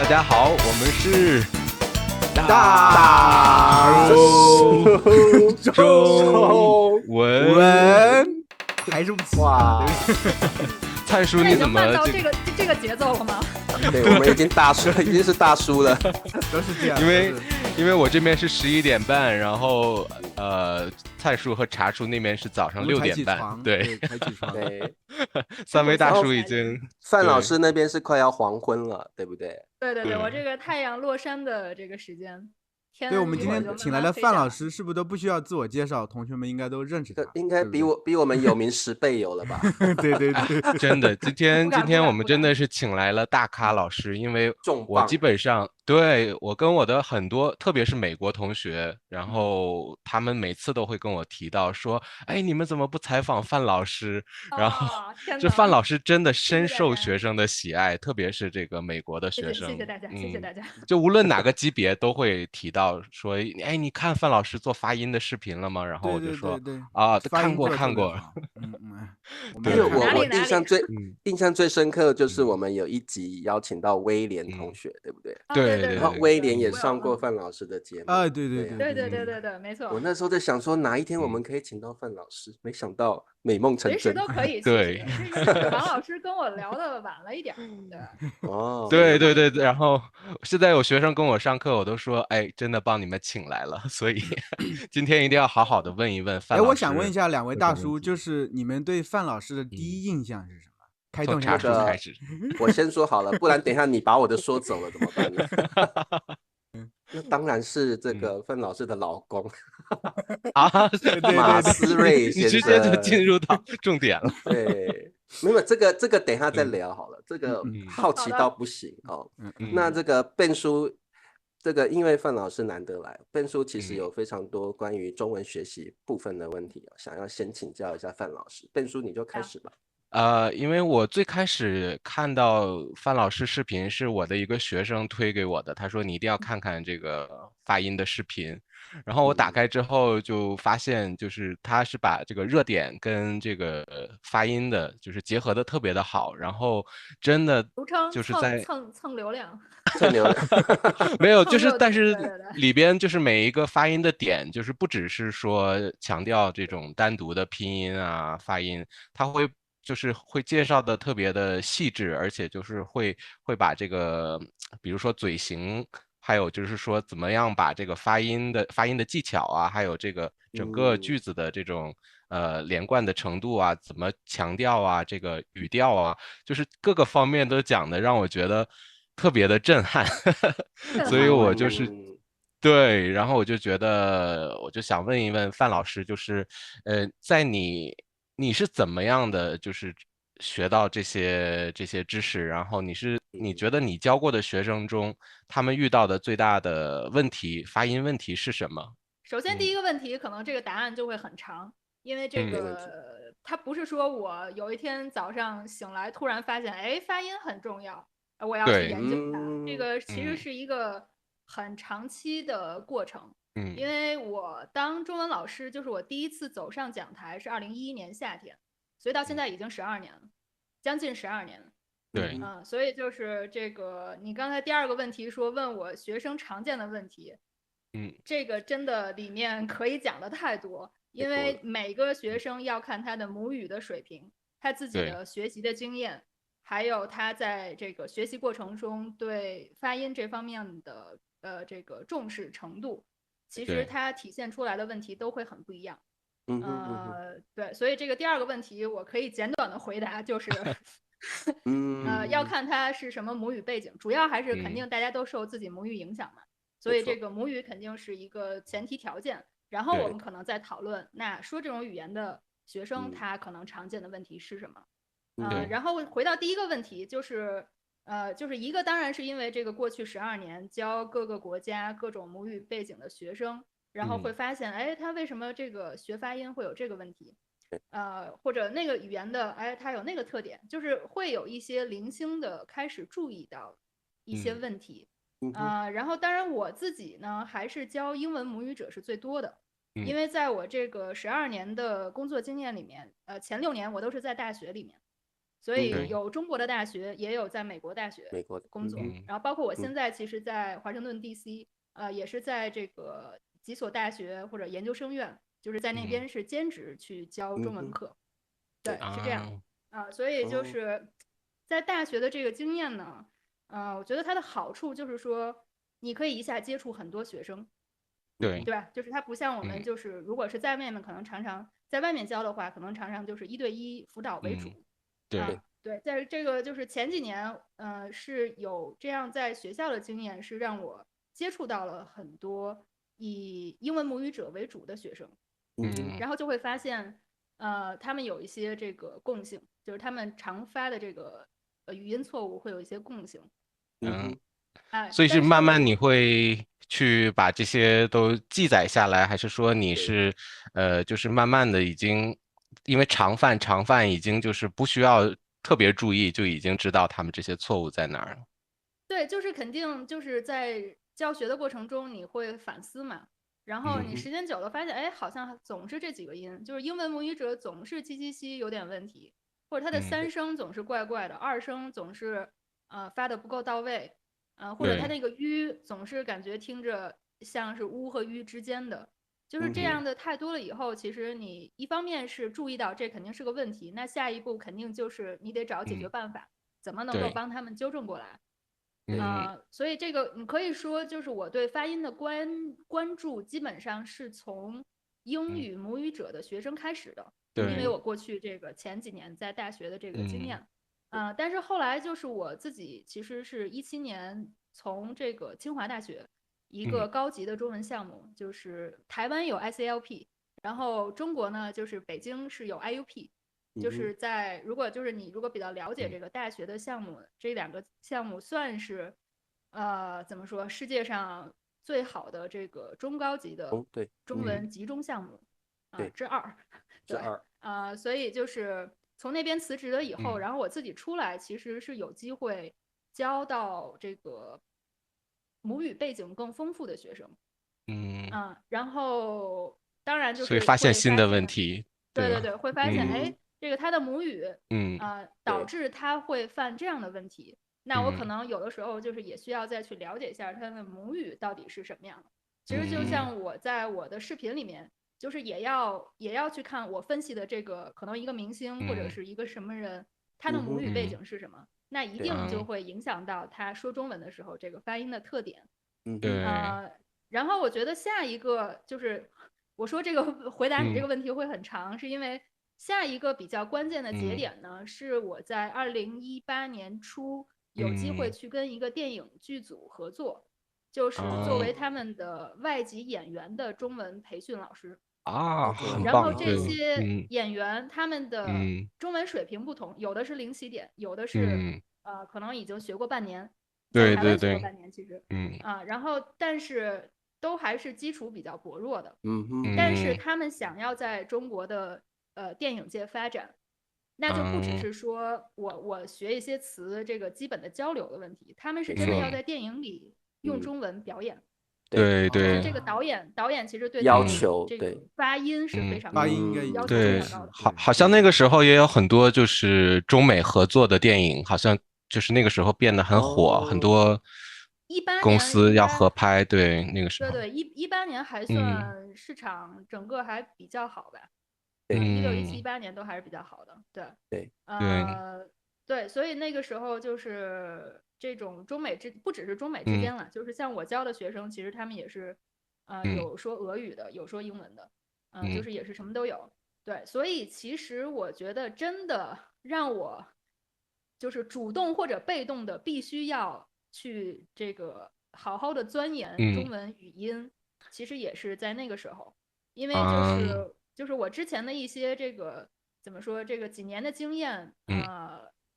大家好，我们是大中文。文还是不起哇，蔡叔，现在已你怎么经慢到这个节奏了吗？对，我们已经大叔了，已经是大叔了。都是这样？因为我这边是11点半，然后蔡叔和茶叔那边是早上6点半，对，才起床。对，三位大叔已经范老师那边是快要黄昏了，对不对？对，对我这个太阳落山的这个时间，天对，我们今一会儿就慢天请来了慢黑下来范老师，是不是都不需要自我介绍？同学们应该都认识他，应该比我们有名10倍有了吧？对对，真的，今不敢天我们真的是请来了大咖老师，因为我基本上对我跟我的很多，特别是美国同学，然后他们每次都会跟我提到说，哎，你们怎么不采访范老师？然后这范老师真的深受学生的喜爱，特别是这个美国的学生。谢谢大家，谢谢大家。就无论哪个级别都会提到说，哎，你看范老师做发音的视频了吗？然后我就说啊，看过。因为我印象最深刻就是我们有一集邀请到威廉同学，对不对？对。然后威廉也上过范老师的节目。对，没错。我那时候在想说，哪一天我们可以请到范老师，没想到美梦成真，随时都可以。对，王老师跟我聊的晚了一点。对。然后现在有学生跟我上课，我都说，哎，真的帮你们请来了，所以今天一定要好好的问一问范老师。我想问一下两位大叔，就是你们对范老师的第一印象是什么？开动茶叔开始。我先说好了，不然等一下你把我的说走了怎么办呢？那当然是这个范老师的老公马思瑞先生。你直接就进入到重点了。对，没有这个等一下再聊好了，这个好奇到不行哦。那这个Ben叔，这个因为范老师难得来，Ben叔其实有非常多关于中文学习部分的问题，想要先请教一下范老师。Ben叔你就开始吧。因为我最开始看到范老师视频是我的一个学生推给我的，他说你一定要看看这个发音的视频，然后我打开之后就发现，就是他是把这个热点跟这个发音的，就是结合的特别的好，然后真的就是在蹭流量，没有，就是但是里边就是每一个发音的点，就是不只是说强调这种单独的拼音啊发音，他会介绍的特别的细致，而且就是会把这个，比如说嘴型，还有就是说怎么样把这个发音的技巧啊，还有这个整个句子的这种连贯的程度啊，怎么强调啊，这个语调啊，就是各个方面都讲的让我觉得特别的震撼，所以我就是对，然后我就觉得我就想问一问范老师，就是在你是怎么样的，就是学到这些知识，然后你觉得你教过的学生中，他们遇到的最大的问题，发音问题是什么？首先第一个问题，可能这个答案就会很长，因为这个它不是说我有一天早上醒来突然发现，哎，发音很重要，我要去研究它。这个其实是一个很长期的过程。因为我当中文老师，就是我第一次走上讲台是2011年夏天，所以到现在已经12年了，将近12年了。对，所以就是这个，你刚才第二个问题说问我学生常见的问题，这个真的里面可以讲的太多，因为每个学生要看他的母语的水平，他自己的学习的经验，还有他在这个学习过程中对发音这方面的这个重视程度。其实它体现出来的问题都会很不一样。对，所以这个第二个问题我可以简短的回答，就是要看它是什么母语背景，主要还是肯定大家都受自己母语影响嘛，所以这个母语肯定是一个前提条件。然后我们可能在讨论，那说这种语言的学生他可能常见的问题是什么？然后回到第一个问题，就是一个当然是因为这个过去12年教各个国家各种母语背景的学生，然后会发现，哎，他为什么这个学发音会有这个问题？或者那个语言的，哎，它有那个特点，就是会有一些零星的开始注意到一些问题。然后当然我自己呢，还是教英文母语者是最多的，因为在我这个12年的工作经验里面，前6年我都是在大学里面。所以有中国的大学，也有在美国大学工作。然后包括我现在其实，在华盛顿 DC，也是在这个几所大学或者研究生院，就是在那边是兼职去教中文课。对，是这样所以就是在大学的这个经验呢，我觉得它的好处就是说，你可以一下接触很多学生，对吧？就是它不像我们，就是如果是在外面，可能常常在外面教的话，可能常常就是1对1辅导为主。对，在这个就是前几年，是有这样在学校的经验，是让我接触到了很多以英文母语者为主的学生，然后就会发现，他们有一些这个共性，就是他们常发的这个语音错误会有一些共性。所以是慢慢你会去把这些都记载下来，还是说你是就是慢慢的已经因为常犯已经就是不需要特别注意，就已经知道他们这些错误在哪儿了？对，就是肯定就是在教学的过程中你会反思嘛，然后你时间久了发现，哎，好像总是这几个音，就是英文母语者总是唧唧西有点问题，或者他的3声总是怪怪的，2声总是发的不够到位，或者他那个 u 总是感觉听着像是 u 和 u 之间的，就是这样的太多了以后，其实你一方面是注意到这肯定是个问题，那下一步肯定就是你得找解决办法，怎么能够帮他们纠正过来。所以这个你可以说，就是我对发音的关注，基本上是从英语母语者的学生开始的，因为我过去这个前几年在大学的这个经验，但是后来就是我自己其实是17年从这个清华大学一个高级的中文项目，就是台湾有 ICLP，然后中国呢就是北京是有 IUP。就是在如果比较了解这个大学的项目，这2个项目算是怎么说世界上最好的这个中高级的中文集中项目之二。所以就是从那边辞职了以后，然后我自己出来其实是有机会教到这个母语背景更丰富的学生。然后当然就是所以发现新的问题。对，会发现哎。这个他的母语，导致他会犯这样的问题。那我可能有的时候就是也需要再去了解一下他的母语到底是什么样的。其实就像我在我的视频里面，就是也要去看我分析的这个可能一个明星或者是一个什么人，他的母语背景是什么，那一定就会影响到他说中文的时候这个发音的特点。然后我觉得下一个就是我说这个回答你这个问题会很长，是因为。下一个比较关键的节点呢，是我在2018年初有机会去跟一个电影剧组合作，就是作为他们的外籍演员的中文培训老师很棒。然后这些演员他们的中文水平不同，有的是零起点，有的是可能已经学过半年，在台湾学过半年，其实然后但是都还是基础比较薄弱的，但是他们想要在中国的电影界发展，那就不只是说我学一些词这个基本的交流的问题，他们是真的要在电影里用中文表演。对，这个导演其实对要求这个发音是非常发音应该要求非常高的。好像那个时候也有很多就是中美合作的电影，好像就是那个时候变得很火，很多公司要合拍。对，那个时候。对，18年还算市场整个还比较好吧。16、17、18年都还是比较好的，对，所以那个时候就是这种不只是中美之间了，就是像我教的学生，其实他们也是，有说俄语的，有说英文的，就是也是什么都有，对，所以其实我觉得真的让我就是主动或者被动的必须要去这个好好的钻研中文语音，其实也是在那个时候，因为就是我之前的一些这个怎么说，这个几年的经验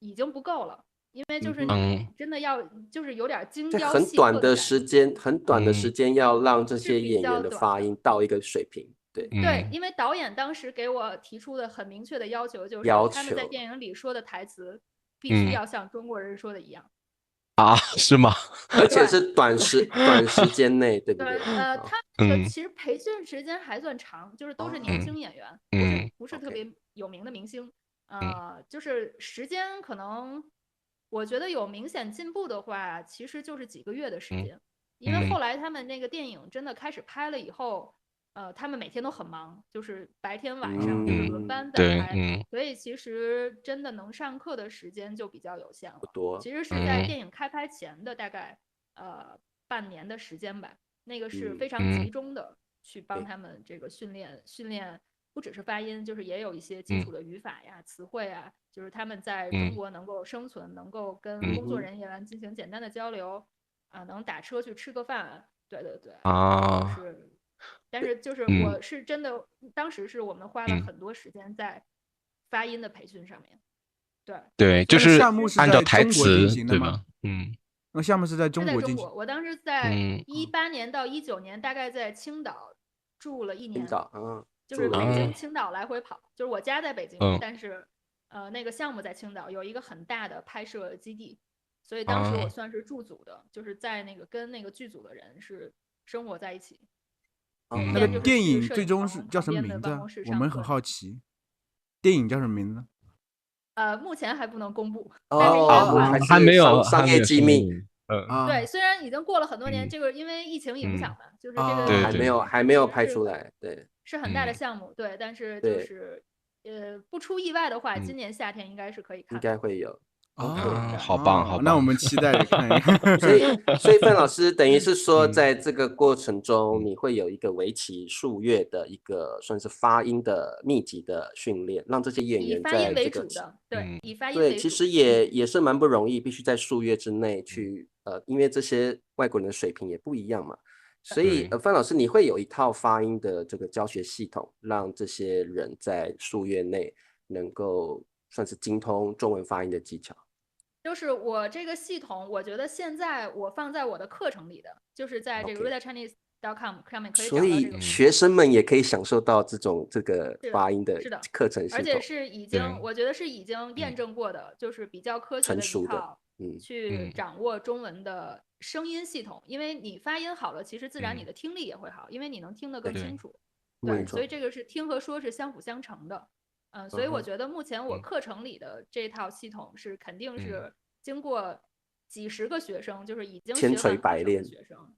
已经不够了，因为就是你真的要就是有点精雕细刻的很短的时间要让这些演员的发音到一个水平。对，因为导演当时给我提出的很明确的要求就是他们在电影里说的台词必须要像中国人说的一样。是吗？而且是短时间内，对不对？他其实培训时间还算长，就是都是年轻演员，不是特别有名的明星，就是时间可能，我觉得有明显进步的话，其实就是几个月的时间，因为后来他们那个电影真的开始拍了以后，他们每天都很忙，就是白天晚上就是轮班在拍，所以其实真的能上课的时间就比较有限了。不多，其实是在电影开拍前的大概半年的时间吧，那个是非常集中的去帮他们这个训练。不只是发音，就是也有一些基础的语法呀、词汇啊，就是他们在中国能够生存，能够跟工作人员进行简单的交流，能打车去吃个饭，对对对，是。但是就是我是真的，当时是我们花了很多时间在发音的培训上面。对，就是按照台词，对吧？那项目是在中国进行。我当时在18年到19年，大概在青岛住了1年。青岛，就是北京、青岛来回跑，就是我家在北京，但是那个项目在青岛有一个很大的拍摄基地，所以当时我算是驻组的，就是在那个跟那个剧组的人是生活在一起。那个电影最终是叫什么名字？我们很好奇，电影叫什么名字？目前还不能公布，还没有商业机密。对，虽然已经过了很多年，这个因为疫情影响嘛，就是这个还没有拍出来，对，是很大的项目，对，但是就是不出意外的话，今年夏天应该是可以看，应该会有。好棒，好棒！那我们期待着看一看。所以范老师等于是说，在这个过程中，你会有一个为期数月的一个算是发音的密集的训练，让这些演员在这个以发音为主，对，其实也是蛮不容易，必须在数月之内去因为这些外国人的水平也不一样嘛，所以范老师你会有一套发音的这个教学系统，让这些人在数月内能够算是精通中文发音的技巧。就是我这个系统，我觉得现在我放在我的课程里的，就是在这个 readchinese.com 上面可以找到这个。所以学生们也可以享受到这个发音的课程系统，而且是已经，我觉得是已经验证过的，就是比较科学的一套，去掌握中文的声音系统。因为你发音好了，其实自然你的听力也会好，因为你能听得更清楚。对，所以这个是听和说是相辅相成的。所以我觉得目前我课程里的这套系统是肯定是经过几十个学生，就是已经千锤百炼的学生，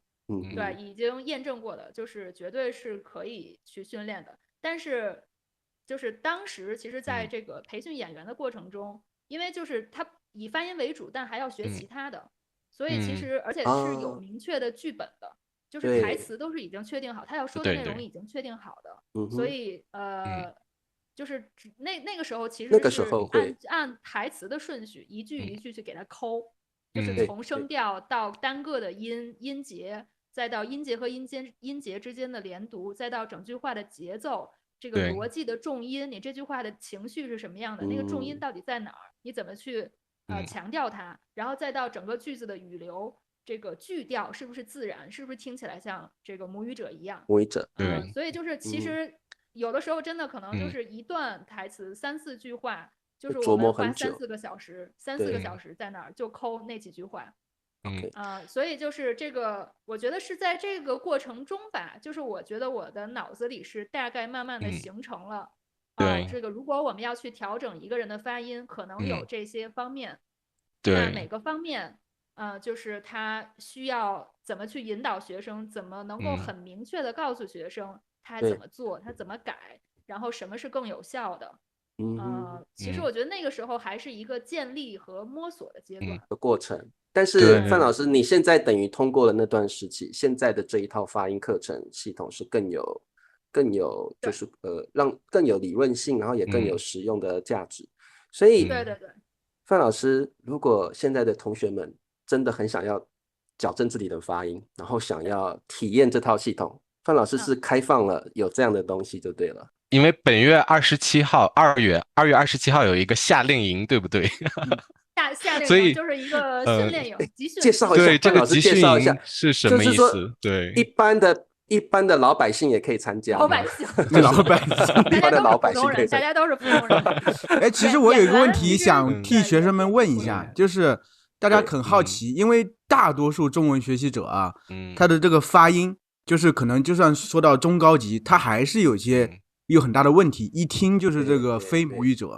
对，已经验证过的，就是绝对是可以去训练的。但是就是当时其实在这个培训演员的过程中，因为就是他以发音为主，但还要学其他的，所以其实而且是有明确的剧本的，就是台词都是已经确定好，他要说的内容已经确定好的，所以就是那个时候其实是按台词的顺序一句一句去给它抠，就是从声调到单个的音节，再到音节和音节之间的连读，再到整句话的节奏，这个逻辑的重音，你这句话的情绪是什么样的，那个重音到底在哪儿，你怎么去强调它，然后再到整个句子的语流，这个句调是不是自然，是不是听起来像这个母语者一样？母语者，所以就是其实。有的时候真的可能就是一段台词3、4句话，就是我们花3、4个小时在那儿就抠那几句话。所以就是这个，我觉得是在这个过程中吧，就是我觉得我的脑子里是大概慢慢的形成了，这个如果我们要去调整一个人的发音，可能有这些方面，那每个方面，就是他需要怎么去引导学生，怎么能够很明确的告诉学生。他怎么做，他怎么改，然后什么是更有效的？其实我觉得那个时候还是一个建立和摸索的阶段的过程。但是范老师，你现在等于通过了那段时期，现在的这一套发音课程系统是更有就是让更有理论性，然后也更有实用的价值。所以对，范老师，如果现在的同学们真的很想要矫正自己的发音，然后想要体验这套系统。范老师是开放了有这样的东西就对了，因为本月27号2月27号有一个夏令营，对不对？夏令营就是一个训练营，集训。介绍一下，对，这个集训营是什么意思？对，一般的老百姓也可以参加。老百姓，一般的老百姓可以参加，大家都是普通人。哎，其实我有一个问题想替学生们问一下，就是大家很好奇，因为大多数中文学习者啊，他的这个发音。就是可能就算说到中高级，他还是有很大的问题，一听就是这个非母语者。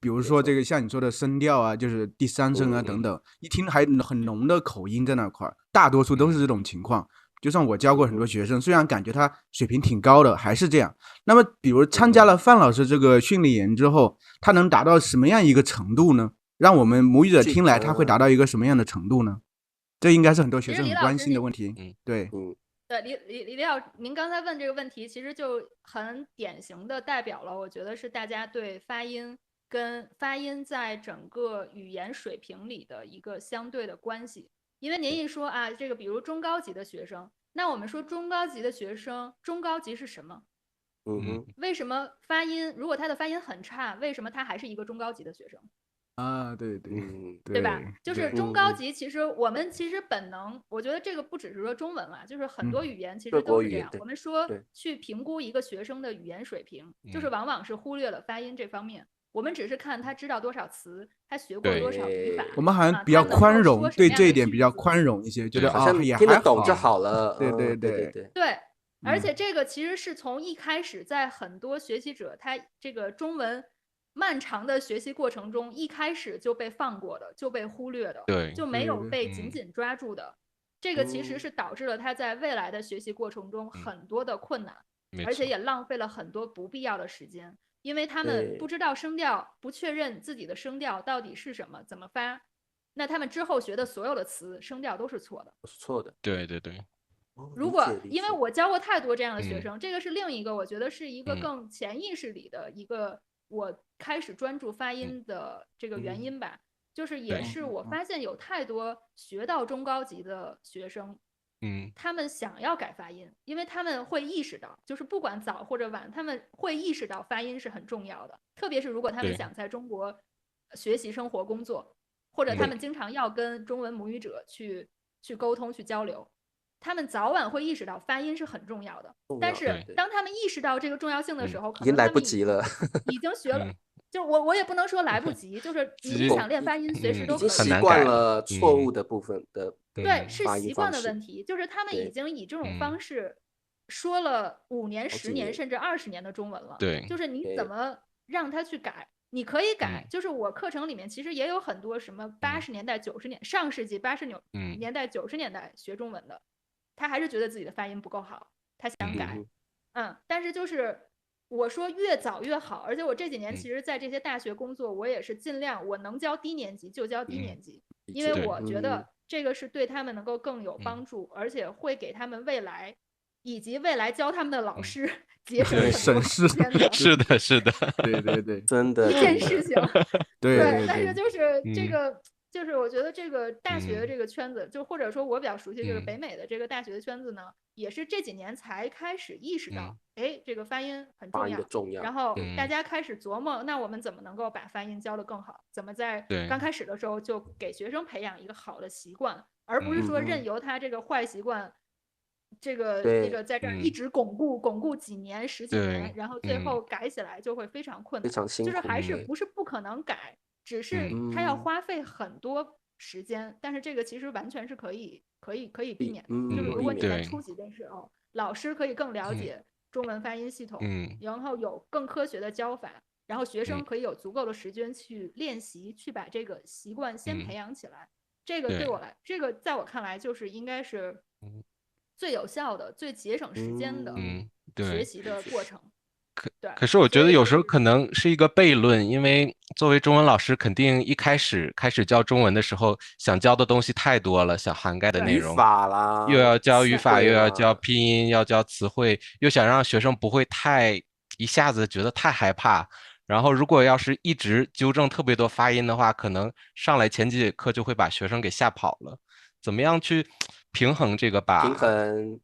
比如说这个像你说的声调啊，就是第三声啊等等，一听还很浓的口音在那块儿，大多数都是这种情况。就像我教过很多学生，虽然感觉他水平挺高的，还是这样。那么，比如参加了范老师这个训练营之后，他能达到什么样一个程度呢？让我们母语者听来，他会达到一个什么样的程度呢？这应该是很多学生很关心的问题。对，对，李老师，您刚才问这个问题，其实就很典型的代表了，我觉得是大家对发音跟发音在整个语言水平里的一个相对的关系。因为您一说啊，这个比如中高级的学生，那我们说中高级的学生，中高级是什么？为什么发音如果他的发音很差，为什么他还是一个中高级的学生？啊，对，对吧？就是中高级，其实我们本能，我觉得这个不只是说中文啦，就是很多语言其实都是这样。我们说去评估一个学生的语言水平，就是往往是忽略了发音这方面。我们只是看他知道多少词，他学过多少语法。我们好像比较宽容，对这一点比较宽容一些，觉得也听得懂就好了。对，而且这个其实是从一开始，在很多学习者他这个中文漫长的学习过程中，一开始就被放过的，就被忽略的，就没有被紧紧抓住的。这个其实是导致了他在未来的学习过程中很多的困难，而且也浪费了很多不必要的时间。因为他们不知道声调，不确认自己的声调到底是什么，怎么发，那他们之后学的所有的词声调都是错的。是错的。对。如果因为我教过太多这样的学生，这个是另一个我觉得是一个更潜意识里的一个我开始专注发音的这个原因吧，就是也是我发现有太多学到中高级的学生。他们想要改发音，因为他们会意识到，就是不管早或者晚，他们会意识到发音是很重要的。特别是如果他们想在中国学习、生活、工作，或者他们经常要跟中文母语者去沟通、去交流，他们早晚会意识到发音是很重要的。但是当他们意识到这个重要性的时候，可能已经来不及了，已经学了。就我也不能说来不及，就是你想练发音，随时都可以。已经习惯了错误的部分的。对，是习惯的问题，就是他们已经以这种方式说了5年、10年甚至20年的中文了。对，就是你怎么让他去改？你可以改，就是我课程里面其实也有很多什么80年代、90年、上世纪80年代、90年代学中文的，他还是觉得自己的发音不够好，他想改。但是就是我说越早越好，而且我这几年其实在这些大学工作，我也是尽量我能教低年级就教低年级，因为我觉得这个是对他们能够更有帮助，而且会给他们未来以及未来教他们的老师节省很多时间的。是的，对，真的一件事情。对，但是就是这个，就是我觉得这个大学的这个圈子，就或者说我比较熟悉这个北美的这个大学的圈子呢，也是这几年才开始意识到，这个发音很重要，然后大家开始琢磨，那我们怎么能够把发音教得更好？怎么在刚开始的时候就给学生培养一个好的习惯，而不是说任由他这个坏习惯，这个在这儿一直巩固几年、10几年，然后最后改起来就会非常困难，非常辛苦。就是还是不是不可能改，只是他要花费很多时间，但是这个其实完全是可以避免的。就是如果你在初级的时候，老师可以更了解中文发音系统，然后有更科学的教法，然后学生可以有足够的时间去练习，去把这个习惯先培养起来。这个对我来，这个在我看来就是应该是最有效的、最节省时间的学习的过程。可是我觉得有时候可能是一个悖论，因为作为中文老师，肯定一开始教中文的时候，想教的东西太多了，想涵盖的内容，语法啦，又要教语法，又要教拼音，要教词汇，又想让学生不会一下子觉得太害怕。然后如果要是一直纠正特别多发音的话，可能上来前几节课就会把学生给吓跑了。怎么样去平衡这个平衡？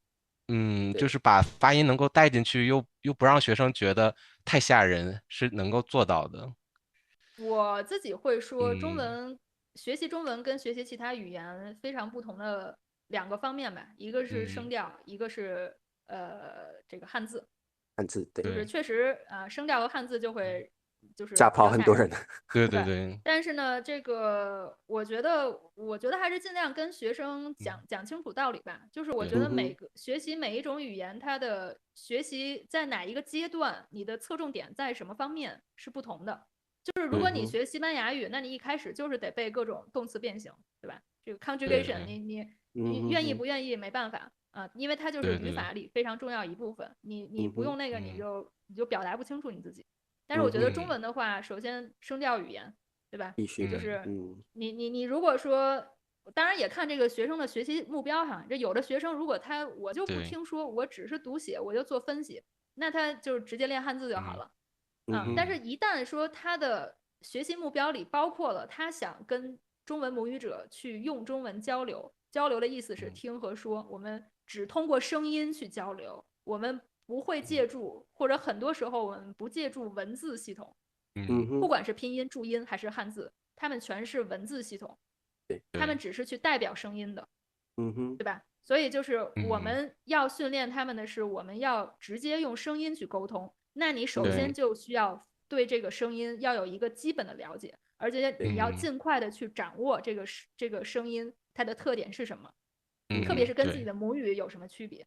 就是把发音能够带进去，又不让学生觉得太吓人，是能够做到的。我自己会说，中文学习中文跟学习其他语言非常不同的2个方面吧，一个是声调，一个是这个汉字。汉字对，就是确实声调和汉字就会就是吓跑很多人。对。但是呢，这个我觉得还是尽量跟学生讲清楚道理吧。就是我觉得学习每一种语言，它的学习在哪一个阶段，你的侧重点在什么方面是不同的。就是如果你学西班牙语，那你一开始就是得背各种动词变形，对吧？这个 conjugation，你愿意不愿意没办法啊，因为它就是语法里非常重要一部分。你不用那个，你就表达不清楚你自己。但是我觉得中文的话，首先声调语言，对吧？就是你如果说，当然也看这个学生的学习目标哈。这有的学生如果我就不听说，我只是读写，我就做分析，那他就直接练汉字就好了。但是一旦说他的学习目标里包括了他想跟中文母语者去用中文交流，交流的意思是听和说，我们只通过声音去交流，我们不会借助，或者很多时候我们不借助文字系统，不管是拼音、注音还是汉字，他们全是文字系统，他们只是去代表声音的，对吧？所以就是我们要训练他们的是，我们要直接用声音去沟通。那你首先就需要对这个声音要有一个基本的了解，而且你要尽快的去掌握这个声音它的特点是什么，特别是跟自己的母语有什么区别。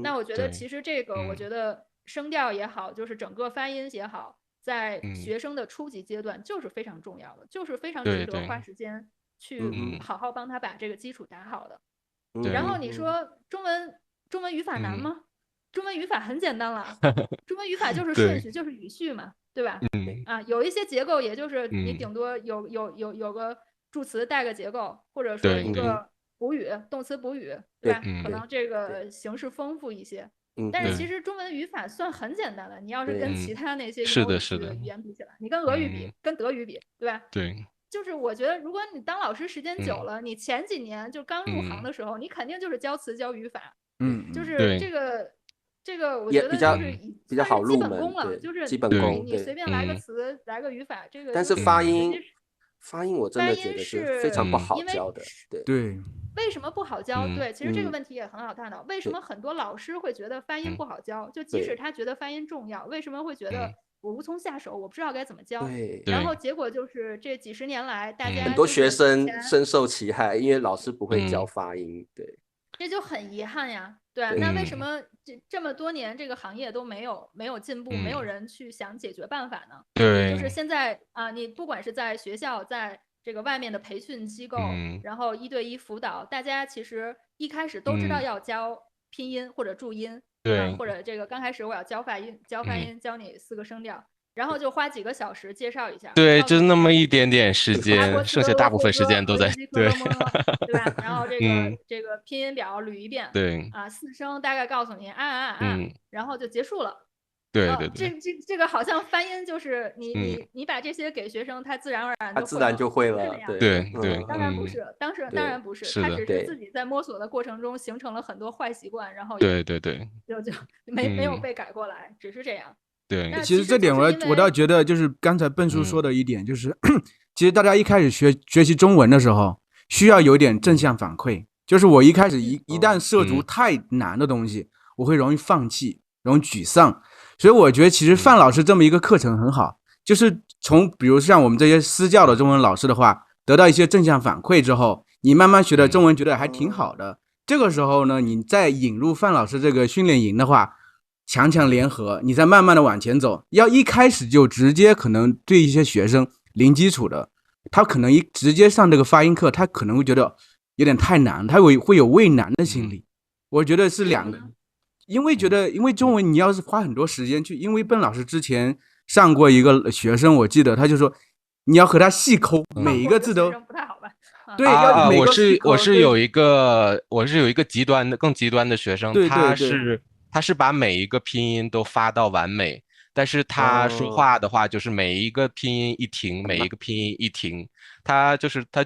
那我觉得其实这个，我觉得声调也好，就是整个发音也好，在学生的初级阶段就是非常重要的，就是非常值得花时间去好好帮他把这个基础打好的。然后你说中文语法难吗？中文语法很简单了，中文语法就是顺序，就是语序嘛，对吧？有一些结构，也就是你顶多有个助词带个结构，或者说一个补语，动词补语，对吧？可能这个形式丰富一些。但是其实中文语法算很简单的，你要是跟其他那些有语序的语言比起来，你跟俄语比，跟德语比，对吧？对。就是我觉得，如果你当老师时间久了，你前几年就刚入行的时候，你肯定就是教词教语法，就是这个我觉得就是比较好入门，基本功了，就是基本功，你随便来个词，来个语法，这个。但是发音我真的觉得是非常不好教的，对。为什么不好教？对，其实这个问题也很好探讨。为什么很多老师会觉得发音不好教？就即使他觉得发音重要，为什么会觉得我无从下手，我不知道该怎么教？然后结果就是这几十年来，大家很多学生深受其害，因为老师不会教发音，对，这就很遗憾呀。对，那为什么这么多年这个行业都没有进步，没有人去想解决办法呢？对，就是现在你不管是在学校，在这个外面的培训机构，然后1对1辅导，大家其实一开始都知道要教拼音或者注音，或者这个刚开始我要教发音，教你4个声调，然后就花几个小时介绍一下，对，就那么一点点时间，剩下大部分时间都在对吧？然后这个拼音表捋一遍，对4声大概告诉你然后就结束了。对，这个好像发音就是你把这些给学生，他自然而然他自然就会了，对，当然不是，当然不是，他只是自己在摸索的过程中形成了很多坏习惯，然后对，就没有被改过来，只是这样。对，其实这点我倒觉得，就是刚才笨叔说的一点，就是其实大家一开始学习中文的时候，需要有点正向反馈。就是我一开始一旦涉足太难的东西，我会容易放弃，容易沮丧。所以我觉得其实范老师这么一个课程很好，就是从比如像我们这些私教的中文老师的话，得到一些正向反馈之后，你慢慢学的中文觉得还挺好的。这个时候呢，你再引入范老师这个训练营的话，强联合，你再慢慢的往前走。要一开始就直接可能对一些学生零基础的，他可能直接上这个发音课，他可能会觉得有点太难，他会有畏难的心理。我觉得是两个。因为中文你要是花很多时间去，因为笨老师之前上过一个学生，我记得他就说你要和他细抠，每一个字都不太好吧？对，我是有一个更极端的学生，他是把每一个拼音都发到完美，但是他说话的话就是每一个拼音一停，每一个拼音一停。他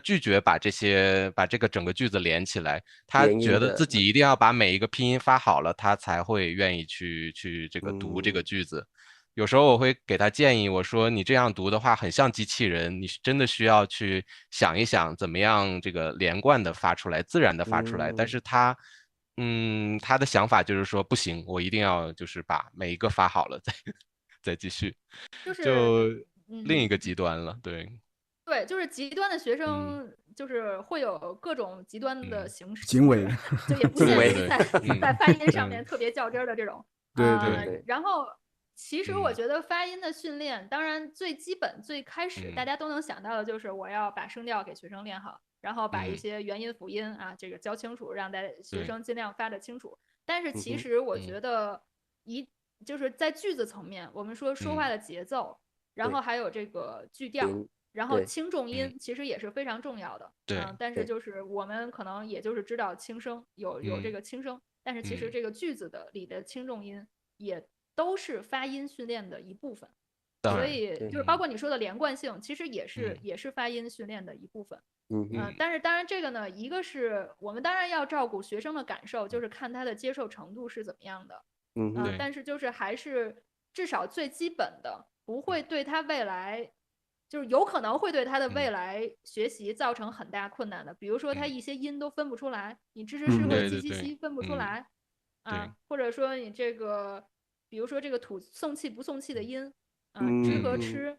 拒绝把这个整个句子连起来，他觉得自己一定要把每一个拼音发好了，他才会愿意去这个读这个句子。有时候我会给他建议，我说你这样读的话很像机器人，你真的需要去想一想怎么样这个连贯的发出来，自然的发出来。但是他的想法就是说不行，我一定要就是把每一个发好了再继续，就另一个极端了，对，就是极端的学生，就是会有各种极端的行为，就也不限于在发音上面特别较真的这种。对。然后其实我觉得发音的训练，当然最基本最开始大家都能想到的就是我要把声调给学生练好，然后把一些元音辅音啊这个教清楚，让学生尽量发得清楚。但是其实我觉得就是在句子层面，我们说话的节奏，然后还有这个句调，然后轻重音其实也是非常重要的。但是就是我们可能也就是知道轻声有这个轻声，但是其实这个句子里的轻重音也都是发音训练的一部分。所以就是包括你说的连贯性，其实也是发音训练的一部分。但是当然这个呢，一个是我们当然要照顾学生的感受，就是看他的接受程度是怎么样的。但是就是还是至少最基本的，不会对他未来，就是有可能会对他的未来学习造成很大困难的。比如说他一些音都分不出来，你支持和鸡鸡西分不出来或者说你这个，比如说这个吐送气不送气的音支和吃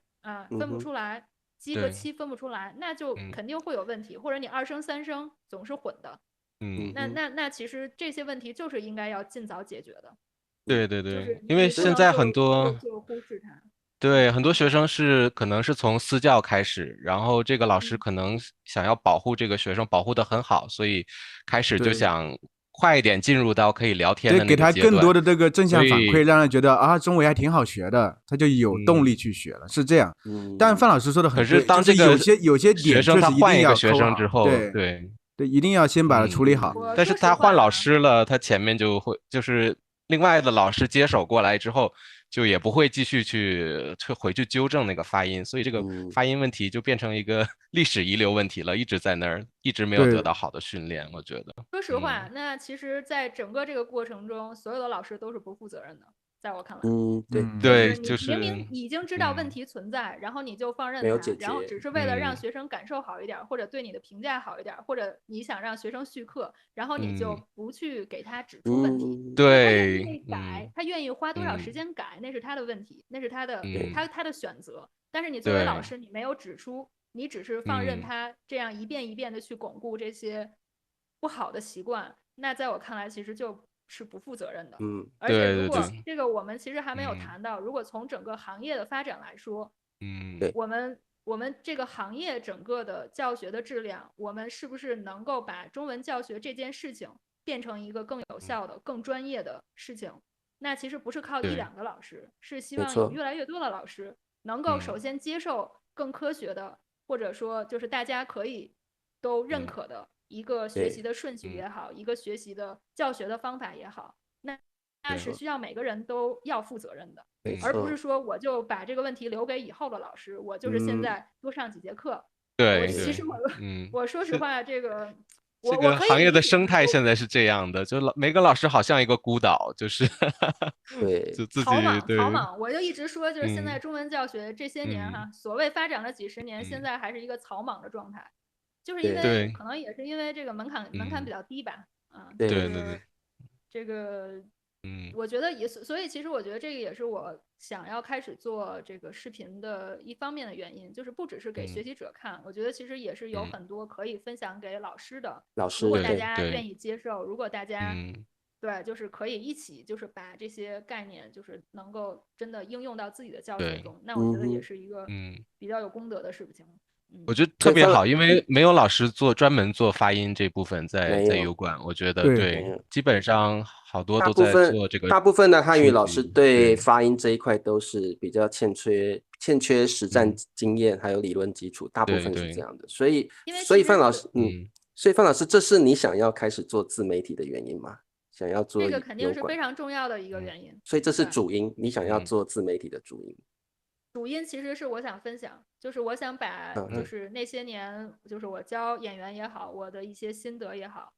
分不出来，鸡和七分不出来，那就肯定会有问题。或者你二声三声总是混的，那其实这些问题就是应该要尽早解决的。对，因为现在很多就忽视它。对，很多学生可能是从私教开始，然后这个老师可能想要保护这个学生，保护得很好，所以开始就想快一点进入到可以聊天的那个阶段，给他更多的这个正向反馈，让人觉得啊，中文还挺好学的，他就有动力去学了，是这样。但范老师说的很对，可是当这个有些点确实他换一个学生之后，对，一定要先把它处理好。但是他换老师了，他前面就是另外的老师接手过来之后，就也不会继续去回去纠正那个发音，所以这个发音问题就变成一个历史遗留问题了，一直在那儿，一直没有得到好的训练。我觉得，说实话，那其实，在整个这个过程中，所有的老师都是不负责任的。在我看来，对，就是明明已经知道问题存在，然后你就放任它，然后只是为了让学生感受好一点，或者对你的评价好一点，或者你想让学生续课，然后你就不去给他指出问题。对，他愿意改，他愿意花多少时间改，那是他的问题，那是他的他的选择。但是你作为老师，你没有指出，你只是放任他这样一遍一遍的去巩固这些不好的习惯，那在我看来，其实就是不负责任的。而且如果这个我们其实还没有谈到，如果从整个行业的发展来说，我们这个行业整个的教学的质量，我们是不是能够把中文教学这件事情变成一个更有效的、更专业的事情？那其实不是靠一两个老师，是希望有越来越多的老师能够首先接受更科学的，或者说就是大家可以都认可的一个学习的顺序也好，一个学习的教学的方法也好，那是需要每个人都要负责任的，而不是说我就把这个问题留给以后的老师，我就是现在多上几节课。其实我说实话，这个行业的生态现在是这样的，就每个老师好像一个孤岛，就是就自己草莽。我就一直说，就是现在中文教学这些年所谓发展了几十年，现在还是一个草莽的状态。就是因为可能也是因为这个门槛比较低吧，对，这个我觉得也所以其实我觉得这个也是我想要开始做这个视频的一方面的原因，就是不只是给学习者看，我觉得其实也是有很多可以分享给老师的。如果大家愿意接受，如果大家对，就是可以一起就是把这些概念就是能够真的应用到自己的教学中，那我觉得也是一个比较有功德的事情。我觉得特别好，因为没有老师专门做发音这部分在油管，我觉得对，基本上好多都在做这个。大部分的汉语老师对发音这一块都是比较欠缺实战经验，还有理论基础，大部分是这样的。所以范老师，这是你想要开始做自媒体的原因吗？想要做这个肯定是非常重要的一个原因。所以这是主因，你想要做自媒体的主因。主因其实是我想分享，就是我想把就是那些年就是我教演员也好，我的一些心得也好，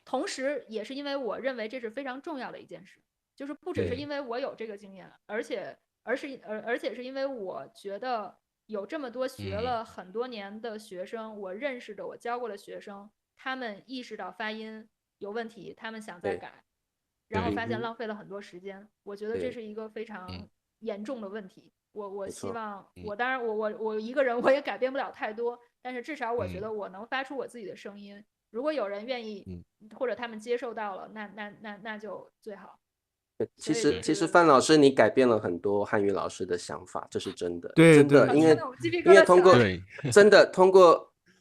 同时也是因为我认为这是非常重要的一件事，就是不只是因为我有这个经验，而且是因为我觉得有这么多学了很多年的学生，我认识的我教过的学生，他们意识到发音有问题，他们想再改，然后发现浪费了很多时间，我觉得这是一个非常严重的问题。我希望当然我一个人我也改变不了太多，但是至少我觉得我能发出我自己的声音，如果有人愿意或者他们接受到了，那就最好。其实范老师你改变了很多汉语老师的想法，这是真的，对真的，因为通过真的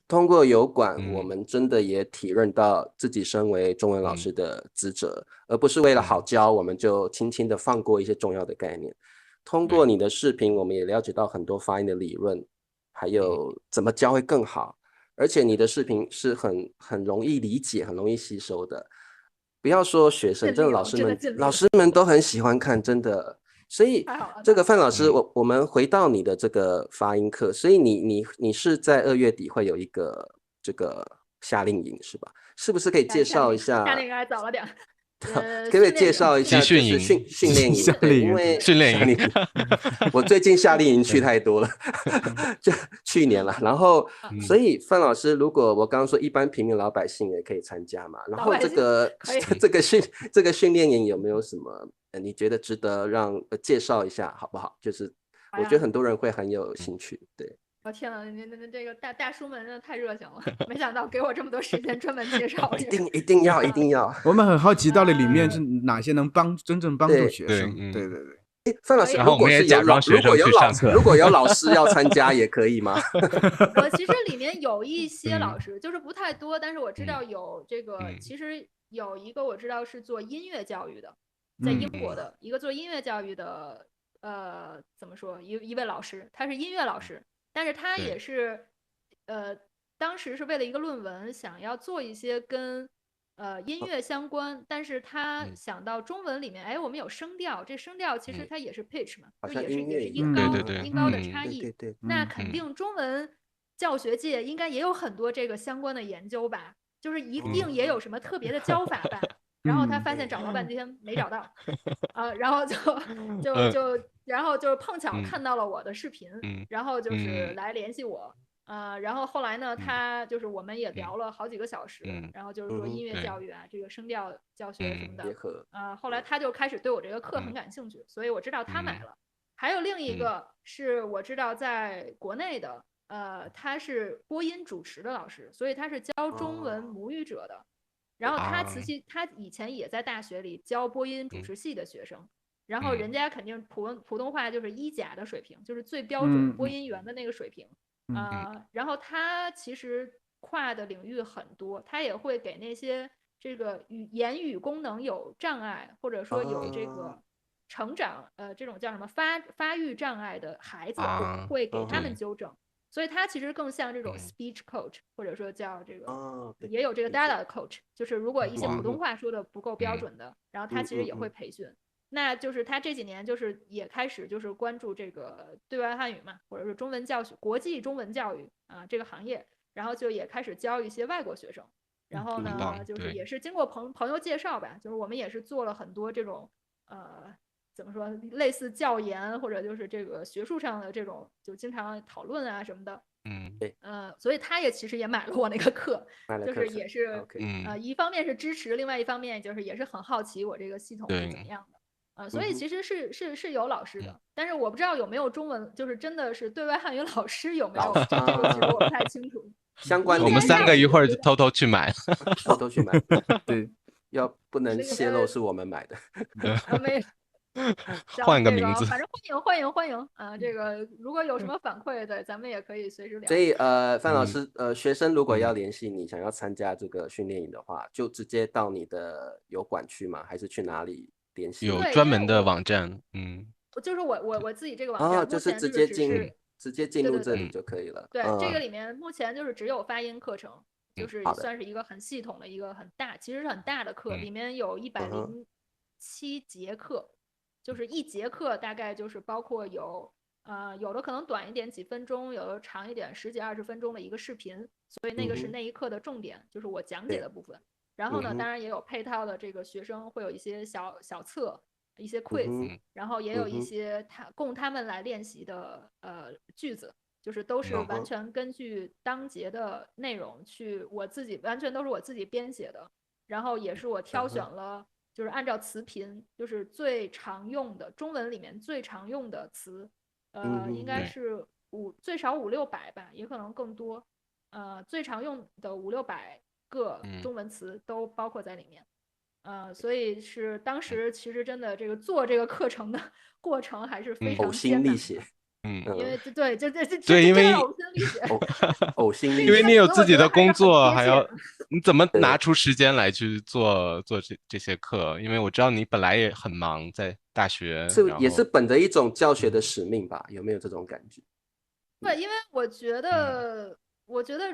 通过油管，我们真的也体认到自己身为中文老师的职责，而不是为了好教我们就轻轻的放过一些重要的概念。通过你的视频，我们也了解到很多发音的理论，还有怎么教会更好，而且你的视频是很容易理解、很容易吸收的。不要说学生，真的老师们都很喜欢看，真的。所以这个范老师，我们回到你的这个发音课，所以你是在2月底会有一个这个夏令营是吧？是不是可以介绍一下？夏令营还早了点。可不可以介绍一下就是训练营？对，因为训练营，我最近夏令营去太多了，就去年了。然后，所以范老师，如果我刚刚说一般平民老百姓也可以参加嘛，然后这个训练营有没有什么你觉得值得让介绍一下好不好？就是我觉得很多人会很有兴趣，对。我天呐，这个大叔们真的太热情了，没想到给我这么多时间专门介绍。一定要。我们很好奇到底里面是哪些能真正帮助学生。对。范老师，然后我们也假装学生去上课，如果有老师要参加也可以吗？我其实里面有一些老师，就是不太多，但是我知道有这个，其实有一个我知道是做音乐教育的，在英国的一个做音乐教育的，怎么说一位老师，他是音乐老师。但是他也是，当时是为了一个论文，想要做一些跟音乐相关，但是他想到中文里面，哎，我们有声调，这声调其实它也是 pitch 嘛，就也是音高的差异。那肯定中文教学界应该也有很多这个相关的研究吧，就是一定也有什么特别的教法吧。然后他发现找了半天没找到，然后然后就碰巧看到了我的视频，然后就是来联系我，然后后来呢，他就是我们也聊了好几个小时，然后就是说音乐教育啊，这个声调教学什么的，后来他就开始对我这个课很感兴趣，所以我知道他买了。还有另一个是我知道在国内的，他是播音主持的老师，所以他是教中文母语者的。然后他以前也在大学里教播音主持系的学生，然后人家肯定普通话就是1甲的水平，就是最标准播音员的那个水平，然后他其实跨的领域很多，他也会给那些这个言语功能有障碍，或者说有这个成长这种叫什么发育障碍的孩子，会给他们纠正。所以他其实更像这种 speech coach，或者说叫这个，也有这个 data coach， 就是如果一些普通话说的不够标准的，然后他其实也会培训。那就是他这几年就是也开始就是关注这个对外汉语嘛，或者是中文教学、国际中文教育这个行业，然后就也开始教一些外国学生。然后呢，就是也是经过朋友介绍吧，就是我们也是做了很多这种怎么说，类似教研或者就是这个学术上的这种，就经常讨论啊什么的。对，所以他其实也买了我那个课，就是也是一方面是支持，另外一方面就是也是很好奇我这个系统是怎么样的。所以其实是有老师的，但是我不知道有没有中文，就是真的是对外汉语老师有没有，这个其实我不太清楚。相关我们3个一会儿就偷偷去买，对，要不能泄露是我们买的。没。换个名字，反正欢迎啊！这个如果有什么反馈的，咱们也可以随时聊。所以范老师，学生如果要联系你，想要参加这个训练营的话，就直接到你的油管去吗？还是去哪里联系？有专门的网站，就是我自己这个网站，就是直接进入这里就可以了。对，这个里面目前就是只有发音课程，就是算是一个很系统的一个很大，其实是很大的课，里面有107节课。就是1节课大概就是包括有的可能短一点几分钟，有的长一点10几20分钟的一个视频，所以那个是那一课的重点，就是我讲解的部分。然后呢，当然也有配套的这个学生会有一些小测，一些 quiz，然后也有一些供他们来练习的句子，就是都是完全根据当节的内容去，完全都是我自己编写的，然后也是我挑选了。就是按照词频，就是最常用的中文里面最常用的词，应该是最少500-600吧，也可能更多，最常用的500-600个中文词都包括在里面，所以是当时其实真的这个做这个课程的过程还是非常呕心沥血。因为对，这因为呕心沥血，呕心沥血，因为你有自己的工作，还要你怎么拿出时间来去做这些课？因为我知道你本来也很忙，在大学，也是本着一种教学的使命吧？有没有这种感觉？对，因为我觉得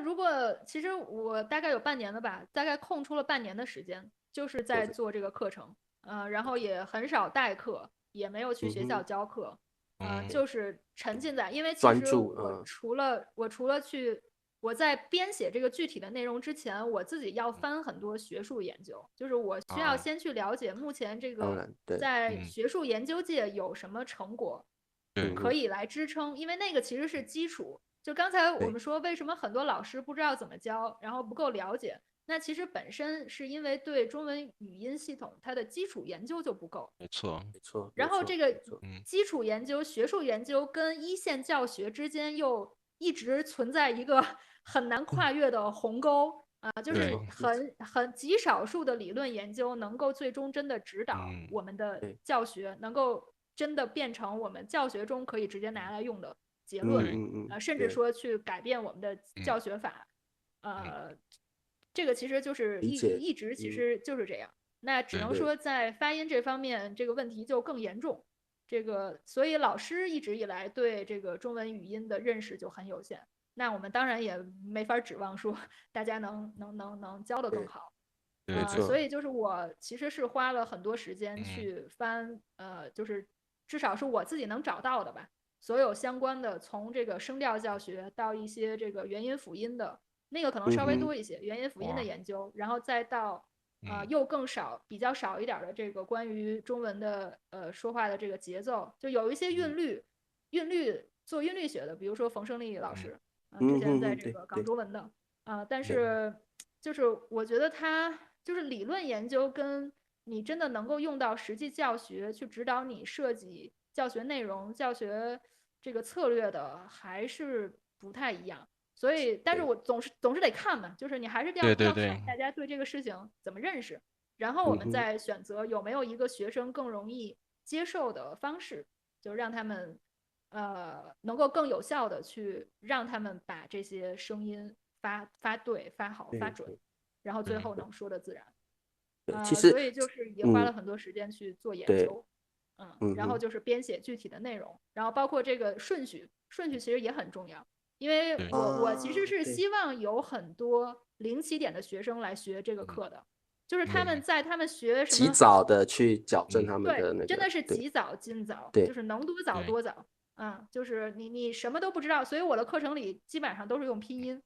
如果其实我大概有半年了吧，大概空出了半年的时间，就是在做这个课程，然后也很少代课，也没有去学校教课。就是沉浸在，因为其实我除了我在编写这个具体的内容之前，我自己要翻很多学术研究，就是我需要先去了解目前这个在学术研究界有什么成果可以来支撑，因为那个其实是基础。就刚才我们说为什么很多老师不知道怎么教，然后不够了解，那其实本身是因为对中文语音系统它的基础研究就不够。没错。然后这个基础研究、学术研究跟一线教学之间又一直存在一个很难跨越的鸿沟就是很极少数的理论研究能够最终真的指导我们的教学，能够真的变成我们教学中可以直接拿来用的结论，甚至说去改变我们的教学法。这个其实就是一直其实就是这样。那只能说在发音这方面，这个问题就更严重。所以老师一直以来对这个中文语音的认识就很有限。那我们当然也没法指望说大家能教得更好。所以就是我其实是花了很多时间去翻，就是至少是我自己能找到的吧，所有相关的，从这个声调教学到一些这个元音辅音的，那个可能稍微多一些，元音辅音的研究，然后再到又更比较少一点的这个关于中文的说话的这个节奏，就有一些韵律做韵律学的，比如说冯胜利老师，之前在这个港中文的但是就是我觉得他就是理论研究跟你真的能够用到实际教学去指导你设计教学内容、教学这个策略的还是不太一样。所以，但是我总是得看嘛，就是你还是要看大家对这个事情怎么认识，然后我们再选择有没有一个学生更容易接受的方式，就让他们能够更有效的去让他们把这些声音发对、发好、发准，然后最后能说的自然。其实所以就是也花了很多时间去做研究，然后就是编写具体的内容，然后包括这个顺序其实也很重要。因为我其实是希望有很多零起点的学生来学这个课的，就是他们在他们学什么及早的去矫正他们的那个，对，真的是及早尽早，就是能多早多早。就是你什么都不知道，所以我的课程里基本上都是用拼音。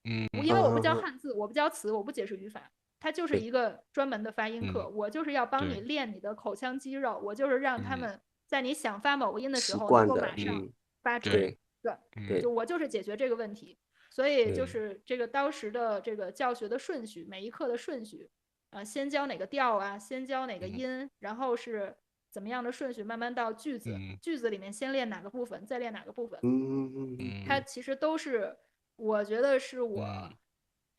因为我不教汉字，我不教词，我不解释语法，它就是一个专门的发音课。我就是要帮你练你的口腔肌肉，我就是让他们在你想发某个音的时候能够马上发出来。对，就我就是解决这个问题，所以就是这个当时的这个教学的顺序，每一课的顺序，先教哪个调啊，先教哪个音，然后是怎么样的顺序，慢慢到句子，句子里面先练哪个部分，再练哪个部分，它其实都是，我觉得是我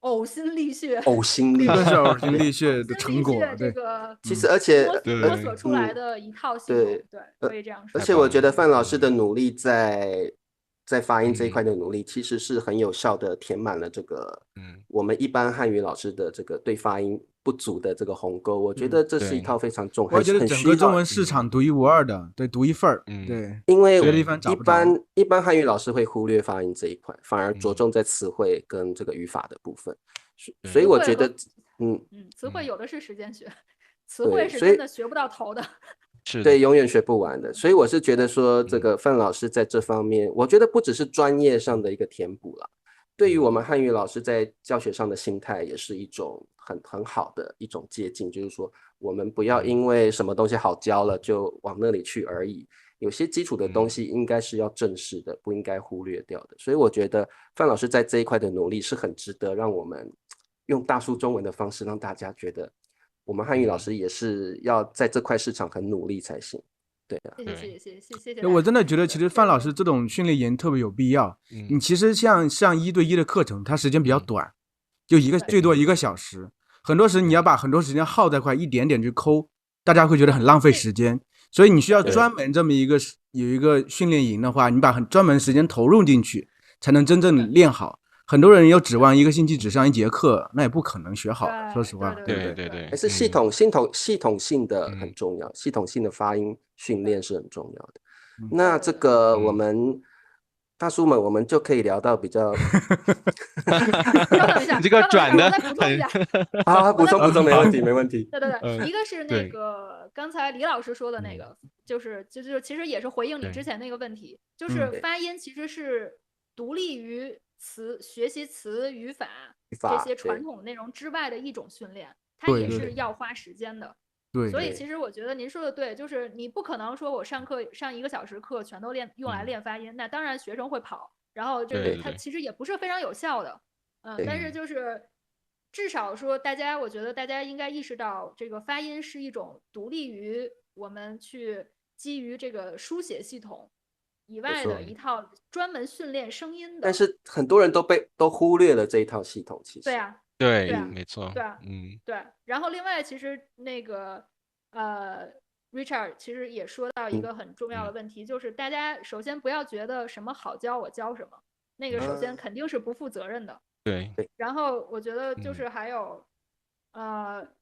呕心沥血的成果。这个其实而且摸索出来的一套系统，对，可以这样说。而且我觉得范老师的努力在发音这一块的努力，其实是很有效的填满了这个我们一般汉语老师的这个对发音不足的这个鸿沟。我觉得这是一套非常重，我觉得整个中文市场独一无二的，对，独一份儿。对，因为一般汉语老师会忽略发音这一块，反而着重在词汇跟这个语法的部分。所以我觉得，词汇有的是时间学，词汇是真的学不到头的。对，永远学不完的。所以我是觉得说，这个范老师在这方面，我觉得不只是专业上的一个填补了，对于我们汉语老师在教学上的心态，也是一种很好的一种接近。就是说，我们不要因为什么东西好教了就往那里去而已，有些基础的东西应该是要正视的，不应该忽略掉的。所以我觉得范老师在这一块的努力是很值得让我们用大书中文的方式让大家觉得。我们汉语老师也是要在这块市场很努力才行，对啊。谢谢。我真的觉得，其实范老师这种训练营特别有必要。你其实像1对1的课程，它时间比较短，就最多1个小时。很多时你要把很多时间耗在块一点点去抠，大家会觉得很浪费时间。所以你需要专门这么有一个训练营的话，你把专门时间投入进去，才能真正练好。很多人又指望一个星期只上1节课，那也不可能学好。说实话，对对对，还是系统性的很重要，系统性的发音训练是很重要的。那这个我们大叔们，我们就可以聊到比较。稍等一下，这个转的我再补充一下。好，补充，没问题，没问题。对，一个是那个刚才李老师说的那个，就是其实也是回应你之前那个问题，就是发音其实是独立于学习词语法这些传统内容之外的一种训练，它也是要花时间的。对，所以其实我觉得您说的对，就是你不可能说我上1个小时课全都用来练发音，那当然学生会跑，然后就是它其实也不是非常有效的。但是就是至少说我觉得大家应该意识到，这个发音是一种独立于我们去基于这个书写系统以外的一套专门训练声音的。但是很多人都忽略了这一套系统，其实。对啊。对，没错。对啊，对。然后另外，其实那个Richard 其实也说到一个很重要的问题，就是大家首先不要觉得什么好教我教什么，那个首先肯定是不负责任的。对。然后我觉得就是还有，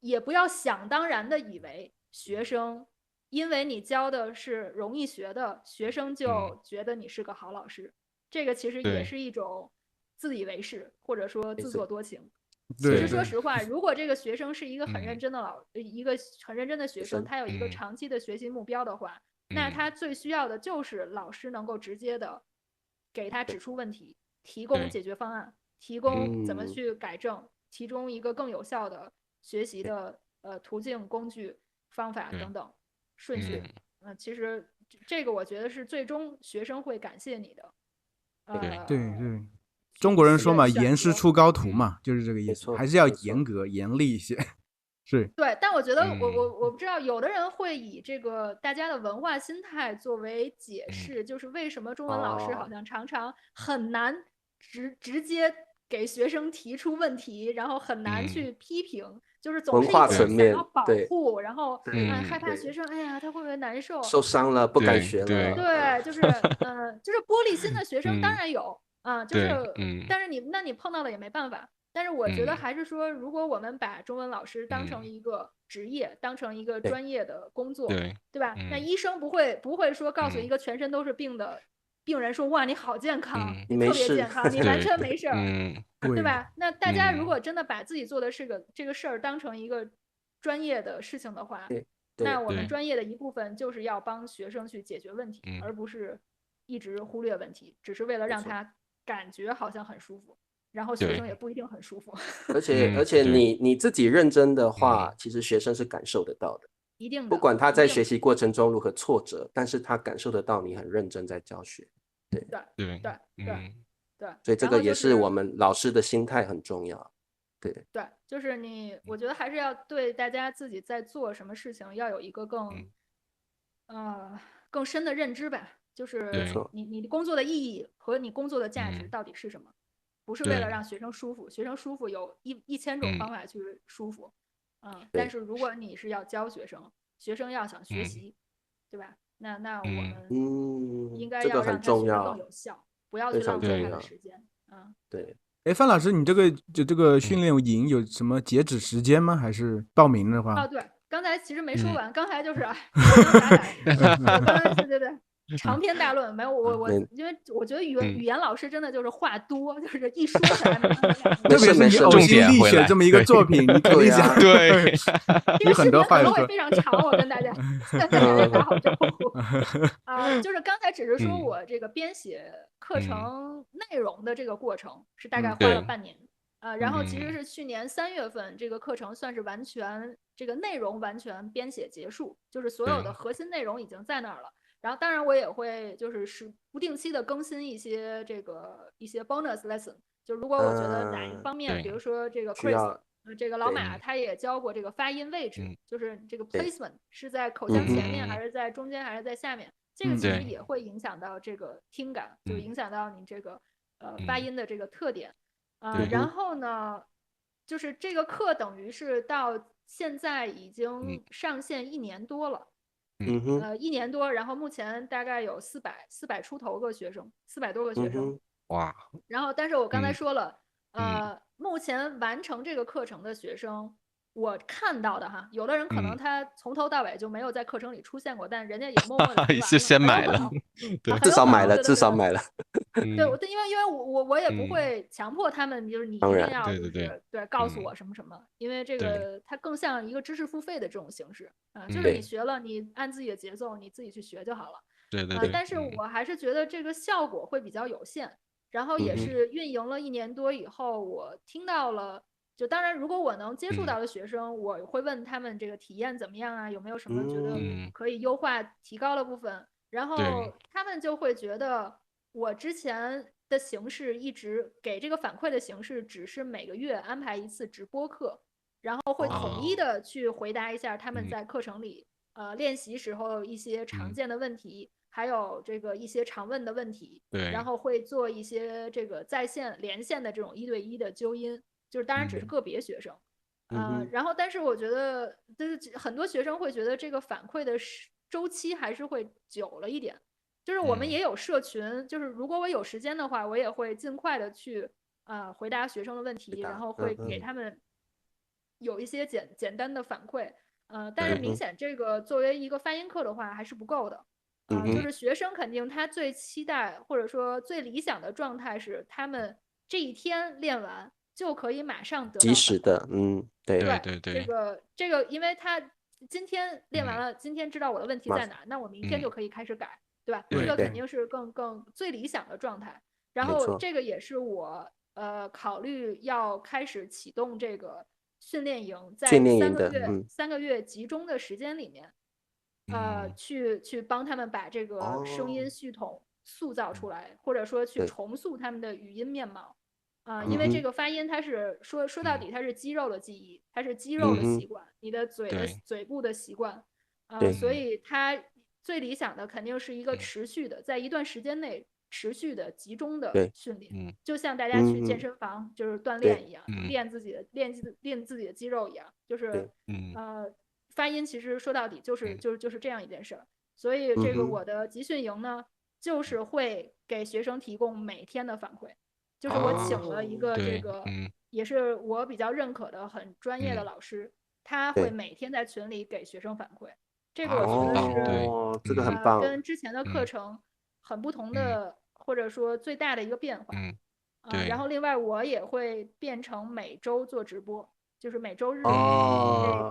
也不要想当然的以为学生因为你教的是容易学的，学生就觉得你是个好老师，这个其实也是一种自以为是或者说自作多情。其实说实话，如果这个学生是一个很认真的一个很认真的学生，他有一个长期的学习目标的话，那他最需要的就是老师能够直接的给他指出问题，提供解决方案，提供怎么去改正，提供一个更有效的学习的途径、工具、方法等等顺序。其实这个我觉得是最终学生会感谢你的。对。中国人说嘛，严师出高徒嘛，就是这个意思，还是要严格严厉一些。是。对，但我觉得我不知道，有的人会以这个大家的文化心态作为解释，就是为什么中文老师好像常常很难直接给学生提出问题，然后很难去批评，就是总是一种想要保护，然后害怕学生，哎呀，他会不会难受？受伤了，不敢学了。对，就是就是玻璃心的学生当然有。就是，但是你碰到的也没办法。但是我觉得还是说，如果我们把中文老师当成一个职业，当成一个专业的工作，对吧？那医生不会说告诉一个全身都是病的病人说，哇，你好健康，你特别健康，你完全没事儿，对吧？那大家如果真的把自己做的这个事儿当成一个专业的事情的话，那我们专业的一部分就是要帮学生去解决问题，而不是一直忽略问题，只是为了让他感觉好像很舒服，然后学生也不一定很舒服。而且你自己认真的话，其实学生是感受得到的，一定的。不管他在学习过程中如何挫折，但是他感受得到你很认真在教学。对。所以这个也是我们老师的心态很重要。对，就是我觉得还是要对大家自己在做什么事情要有一个更深的认知吧。就是你工作的意义和你工作的价值到底是什么？不是为了让学生舒服，学生舒服有1000种方法去舒服，但是如果你是要教学生，学生要想学习，对吧？那我们应该要让他学得更有效，不要去浪费他的时间。对。范老师，你这个训练营有什么截止时间吗？还是报名的话？对，刚才其实没说完，刚才就是对。长篇大论没有我，因为我觉得语言老师真的就是话多，就是一说起来，特别是你呕心沥血这么一个作品，你肯定想对，有很多话说，会非常长。我跟大家打好招呼就是刚才只是说我这个编写课程内容的这个过程是大概花了半年，然后其实是去年3月份这个课程算是完全这个内容完全编写结束，就是所有的核心内容已经在那儿了。然后当然我也会就是不定期的更新一些一些 bonus lesson， 就如果我觉得哪一方面，比如说这个 Chris，这个老马他也教过这个发音位置，就是这个 placement 是在口腔前面还是在中间还是在下面，这个其实也会影响到这个听感，就影响到你这个发音的这个特点。然后呢，就是这个课等于是到现在已经上线1年多了。1年多，然后目前大概有400出头个学生，400多个学生。哇！然后，但是我刚才说了，目前完成这个课程的学生，我看到的哈，有的人可能他从头到尾就没有在课程里出现过，但人家也默默的读完了，先买了，对，至少买了，至少买了。对，因为我也不会强迫他们，就是你一定要就是对告诉我什么什么，因为这个它更像一个知识付费的这种形式啊，就是你学了，你按自己的节奏你自己去学就好了。对。但是我还是觉得这个效果会比较有限。然后也是运营了1年多以后，我听到了，就当然如果我能接触到的学生，我会问他们这个体验怎么样啊，有没有什么觉得可以优化提高的部分，然后他们就会觉得我之前的形式一直给这个反馈的形式只是每个月安排1次直播课，然后会统一的去回答一下他们在课程里练习时候一些常见的问题，还有这个一些常问的问题，然后会做一些这个在线连线的这种1对1的纠音，就是当然只是个别学生，然后但是我觉得就是很多学生会觉得这个反馈的周期还是会久了一点，就是我们也有社群，就是如果我有时间的话，我也会尽快的去回答学生的问题，然后会给他们有一些简单的反馈，但是明显这个作为一个发音课的话还是不够的。就是学生肯定他最期待或者说最理想的状态是他们这一天练完就可以马上得到及时的，对，这个因为他今天练完了，今天知道我的问题在哪，那我明天就可以开始改，对吧？这个肯定是更最理想的状态。然后这个也是我考虑要开始启动这个训练营，在3个月集中的时间里面。去帮他们把这个声音系统塑造出来，或者说去重塑他们的语音面貌，因为这个发音它是说到底它是肌肉的记忆，它是肌肉的习惯，你的嘴部的习惯，所以它最理想的肯定是一个持续的，在一段时间内持续的集中的训练，就像大家去健身房就是锻炼一样，练自己的肌肉一样，就是发音其实说到底就是这样一件事儿，所以这个我的集训营呢，就是会给学生提供每天的反馈，就是我请了一个这个也是我比较认可的很专业的老师，他会每天在群里给学生反馈，这个我觉得是这个很棒，跟之前的课程很不同的，或者说最大的一个变化。然后另外我也会变成每周做直播。就是每周日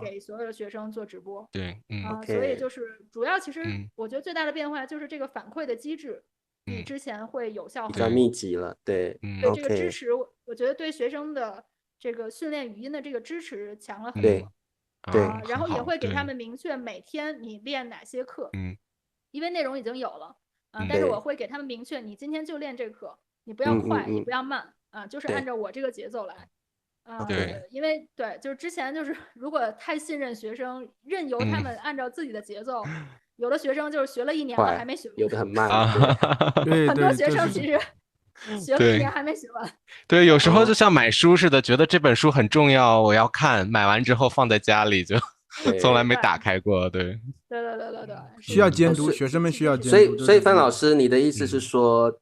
给所有的学生做直播，所以就是主要其实我觉得最大的变化就是这个反馈的机制比之前会有效很多，比较密集了，对这个支持，我觉得对学生的这个训练语音的这个支持强了很多，对，然后也会给他们明确每天你练哪些课，因为内容已经有了，但是我会给他们明确你今天就练这课，你不要快也不要慢，就是按照我这个节奏来。因为就是之前就是如果太信任学生，任由他们按照自己的节奏，有的学生就是学了1年了还没学完，有的很慢，很多学生其实学了1年还没学完。对，有时候就像买书似的，觉得这本书很重要，我要看，买完之后放在家里就从来没打开过。对，需要监督，学生们需要监督。所以范老师，你的意思是说？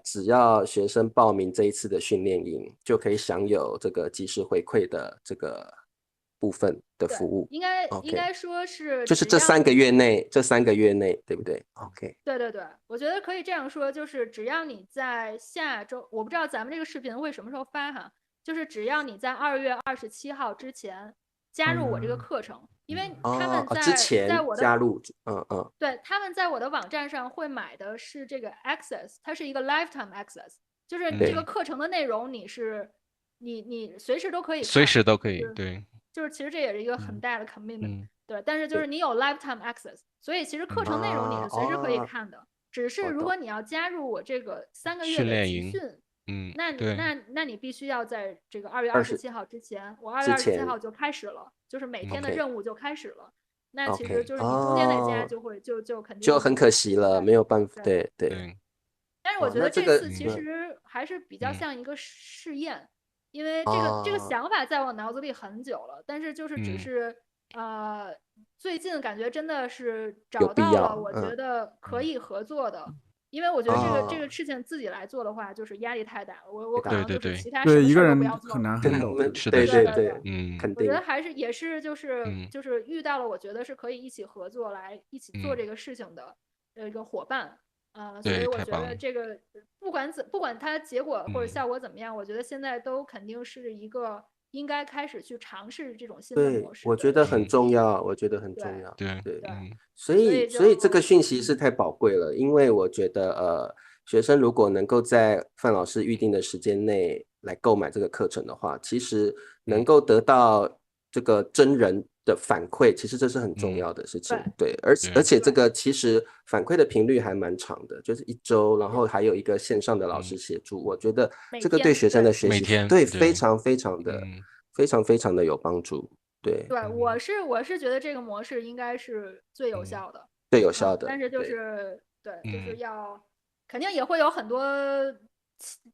只要学生报名这一次的训练营，就可以享有这个及时回馈的这个部分的服务。应该说是，就是这3个月内，对不对 ？OK。对，我觉得可以这样说，就是只要你在下周，我不知道咱们这个视频会什么时候发哈，就是只要你在2月27号之前加入我这个课程。因为他们在我的加入，对，他们在我的网站上会买的是这个 access， 它是一个 lifetime access， 就是这个课程的内容你随时都可以看，随时都可以，对，就是其实这也是一个很大的 commitment，对，但是就是你有 lifetime access， 所以其实课程内容你是随时可以看的，只是如果你要加入我这个3个月的集训。那你必须要在这个2月27号之前，我2月27号就开始了，就是每天的任务就开始了。那其实就是你中间再加就会就肯定就很可惜了，没有办法，对。但是我觉得这次其实还是比较像一个试验，因为这个想法在我脑子里很久了，但是就是只是最近感觉真的是找到了我觉得可以合作的。因为我觉得这个事情自己来做的话，就是压力太大了。我可能就是其他什么事都不要做，很难 handle。对，肯定。我觉得还是也是就是遇到了我觉得是可以一起合作来一起做这个事情的一个伙伴所以我觉得这个不管它结果或者效果怎么样，我觉得现在都肯定是一个应该开始去尝试这种新的模式。我觉得很重要，我觉得很重要。对，所以这个讯息是太宝贵了，因为我觉得学生如果能够在范老师预定的时间内来购买这个课程的话，其实能够得到这个真人的反馈，其实这是很重要的事情。对，而且这个其实反馈的频率还蛮长的，就是1周，然后还有一个线上的老师协助，我觉得这个对学生的学习对非常非常的有帮助。对，我是觉得这个模式应该是最有效的，最有效的。但是就是就是要肯定也会有很多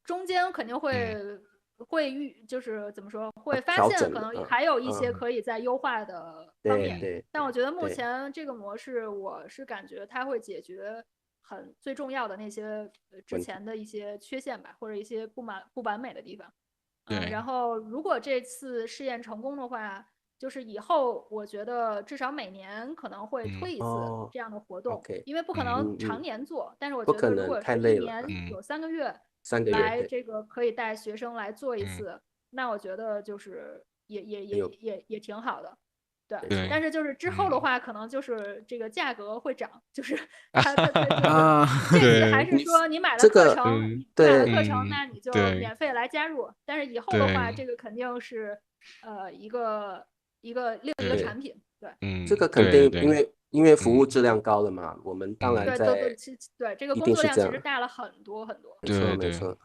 中间肯定会就是怎么说会发现可能还有一些可以再优化的方面。但我觉得目前这个模式，我是感觉它会解决最重要的那些之前的一些缺陷吧，或者一些不完美的地方。然后如果这次试验成功的话，就是以后我觉得至少每年可能会推一次这样的活动，因为不可能常年做，但是我觉得如果是1年有3个月来这个可以带学生来做一次，那我觉得就是也挺好的。对，但是就是之后的话，可能就是这个价格会涨，就是它这次还是说你买了课程，那你就免费来加入。但是以后的话，这个肯定是另一个产品。对，这个肯定因为服务质量高了嘛，我们当然对这个工作量其实大了很多很多。没错。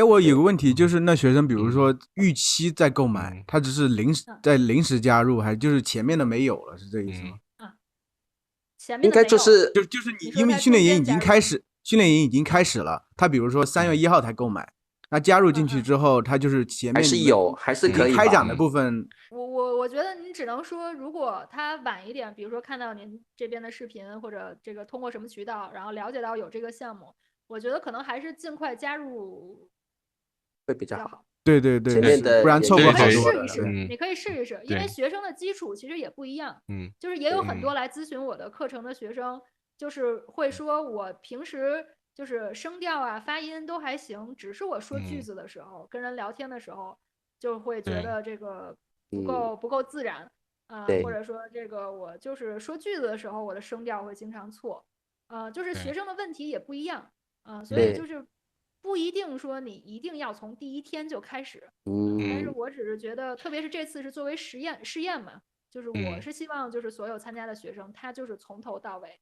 我有个问题，就是那学生比如说预期在购买，他只是临时加入，还就是前面的没有了，是这意思吗？前面应该就是你因为训练营已经开始了，他比如说3月1号才购买，那加入进去之后，他就是前面还是可以开展的部分。我觉得你只能说，如果他晚一点，比如说看到您这边的视频，或者这个通过什么渠道，然后了解到有这个项目，我觉得可能还是尽快加入会比较好。对，前面的不然错过好多。你可以试一试，因为学生的基础其实也不一样。就是也有很多来咨询我的课程的学生，就是会说我平时就是声调啊、发音都还行，只是我说句子的时候，跟人聊天的时候，就会觉得这个不够自然或者说这个我就是说句子的时候，我的声调会经常错就是学生的问题也不一样所以就是不一定说你一定要从第一天就开始但是我只是觉得，特别是这次是作为试验嘛，就是我是希望就是所有参加的学生，他就是从头到尾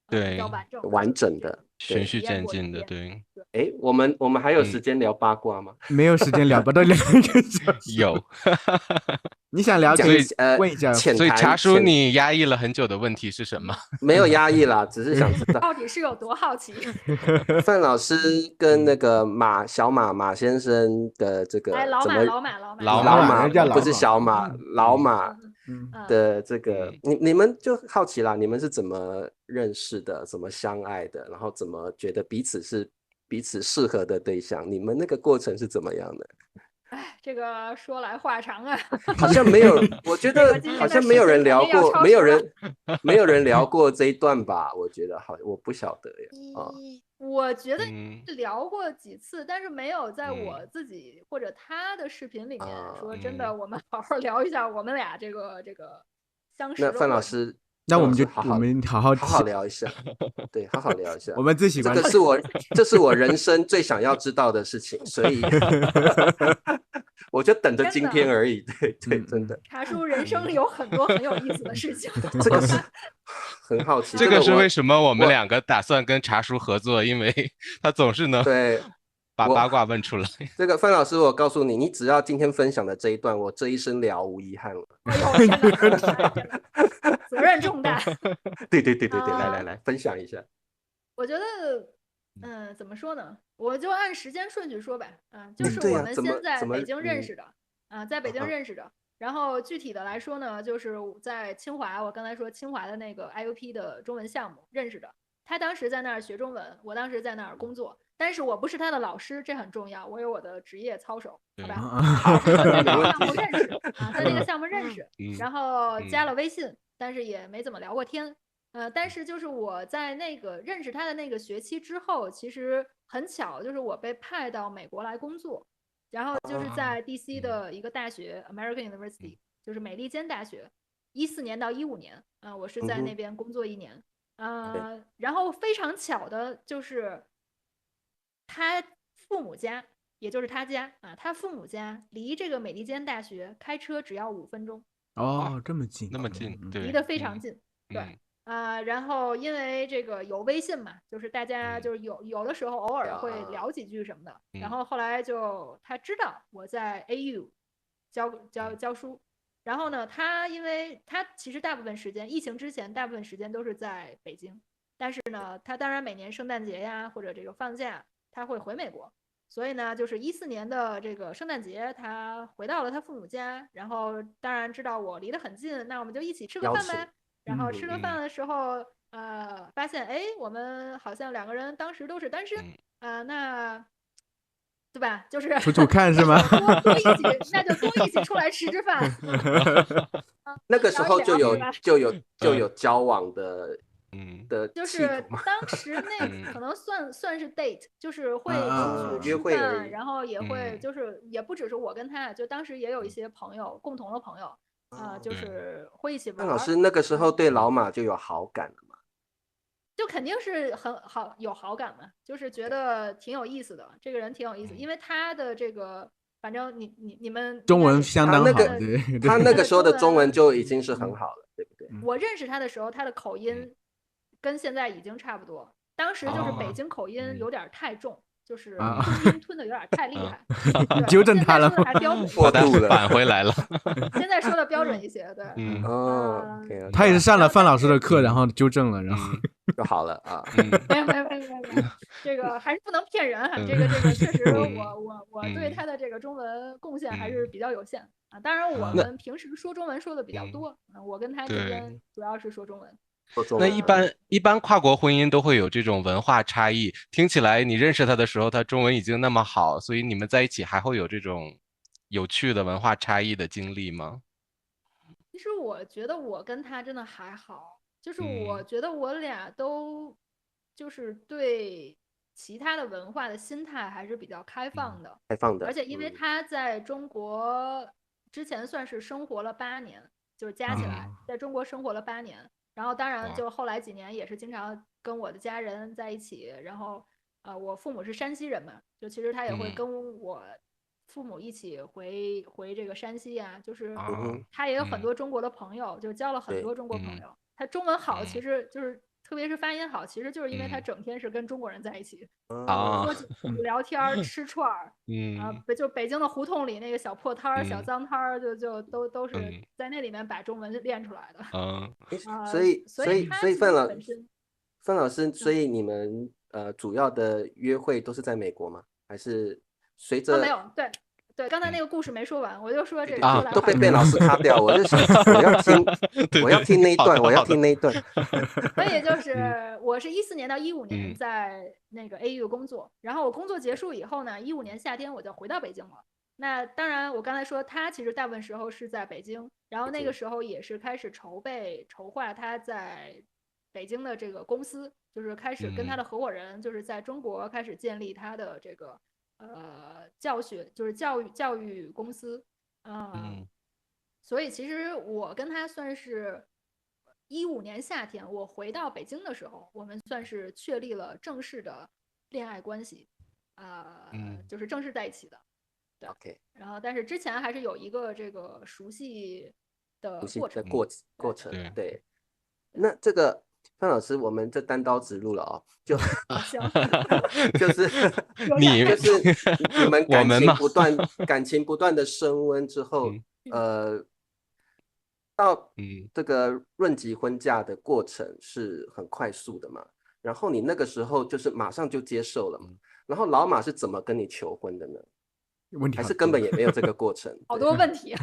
比较完整的循序渐进的。对，我们还有时间聊八卦吗？没有时间聊，不到2个小时。有。你想了解问一下，所以茶叔你压抑了很久的问题是什么？没有压抑啦，只是想知道到底是有多好奇。范老师跟那个小马先生的这个老马不是小马老马的这个你们就好奇啦，你们是怎么认识的，怎么相爱的，然后怎么觉得彼此是彼此适合的对象，你们那个过程是怎么样的？这个说来话长啊，好像没有，我觉得好像没有人聊过，没有人聊过这一段吧？我觉得我不晓得呀。我觉得聊过几次，但是没有在我自己或者他的视频里面说真的，我们好好聊一下我们俩这个相识。那范老师，那我们好好聊一下，对，好好聊一下。我们最喜欢这是我人生最想要知道的事情，所以我就等着今天而已。对，真的。茶叔人生里有很多很有意思的事情，这个是很好奇。这个是为什么我们2个打算跟茶叔合作，因为他总是能把八卦问出来。这个范老师，我告诉你，你只要今天分享的这一段，我这一生了无遗憾了。哎呦天哪，责任重大。对，来分享一下。我觉得怎么说呢？我就按时间顺序说吧。就是我们先在北京认识的，在北京认识的。然后具体的来说呢，就是在清华，我刚才说清华的那个 IUP 的中文项目认识的。他当时在那儿学中文，我当时在那儿工作，但是我不是他的老师，这很重要。我有我的职业操守，好吧？好，在这个项目认识在这个项目认识，然后加了微信，但是也没怎么聊过天。但是就是我在那个认识他的那个学期之后，其实很巧，就是我被派到美国来工作，然后就是在 DC 的一个大学 American University，就是美利坚大学，14年到15年，我是在那边工作1年。然后非常巧的就是他父母家，也就是他家他父母家离这个美利坚大学开车只要5分钟。这么近，那么近，对，离得非常近，对。然后因为这个有微信嘛，就是大家就是有的时候偶尔会聊几句什么的。然后后来就他知道我在 AU 教书，然后呢，因为他其实大部分时间疫情之前大部分时间都是在北京，但是呢，他当然每年圣诞节呀或者这个放假他会回美国，所以呢，就是14年的这个圣诞节他回到了他父母家，然后当然知道我离得很近，那我们就一起吃个饭呗。然后吃个饭的时候，发现我们好像2个人当时都是单身，那对吧？就是处看是吗？多一起，那就多一起出来吃饭。那个时候就有交往的，就是当时那可能算是 date，就是会出去吃饭，然后也会就是也不只是我跟他，就当时也有一些朋友，共同的朋友。就是会一起玩。范老师那个时候对老马就有好感了吗？就肯定是很好有好感嘛，就是觉得挺有意思的，这个人挺有意思，因为他的这个，反正你们中文相当好，他那个时候的中文就已经是很好了，对不对？我认识他的时候，他的口音跟现在已经差不多，当时就是北京口音有点太重。就是吞音吞的有点太厉害，纠正他了，过度了，返回来了。现在说的标准一些，对，他也是上了范老师的课，然后纠正了，然后就好了啊。没有，这个还是不能骗人哈，这个确实我对他的这个中文贡献还是比较有限啊。当然我们平时说中文说的比较多，我跟他之间主要是说中文。那一般跨国婚姻都会有这种文化差异，听起来你认识他的时候，他中文已经那么好，所以你们在一起还会有这种有趣的文化差异的经历吗？其实我觉得我跟他真的还好，就是我觉得我俩都就是对其他的文化的心态还是比较开放的，而且因为他在中国之前算是生活了8年，就是加起来在中国生活了8年。然后当然就后来几年也是经常跟我的家人在一起，然后我父母是山西人嘛，就其实他也会跟我父母一起回这个山西啊，就是他也有很多中国的朋友，就交了很多中国朋友。他中文好，其实就是特别是发音好，其实就是因为他整天是跟中国人在一起喝酒聊天吃串儿，就北京的胡同里那个小破摊儿、小脏摊儿，就都是在那里面把中文练出来的。所以范老师，所以你们主要的约会都是在美国吗？还是随着没有对，刚才那个故事没说完，我就说这个都被卞老师卡掉，我就想我要听那一段，我要听那一段。所以就是我是14年到15年在那个 AU 工作，然后我工作结束以后呢，15年夏天我就回到北京了。那当然，我刚才说他其实大部分时候是在北京，然后那个时候也是开始筹划他在北京的这个公司，就是开始跟他的合伙人，就是在中国开始建立他的这个就是教育公司，所以其实我跟他算是15年夏天我回到北京的时候，我们算是确立了正式的恋爱关系，就是正式在一起的。对 ，OK。然后，但是之前还是有一个这个熟悉的过程，对。那这个范老师，我们这单刀直入了哦，就是你们感情不断的升温之后，到这个论及婚嫁的过程是很快速的嘛？然后你那个时候就是马上就接受了嘛。然后老马是怎么跟你求婚的呢？问题还是根本也没有这个过程？好多问题。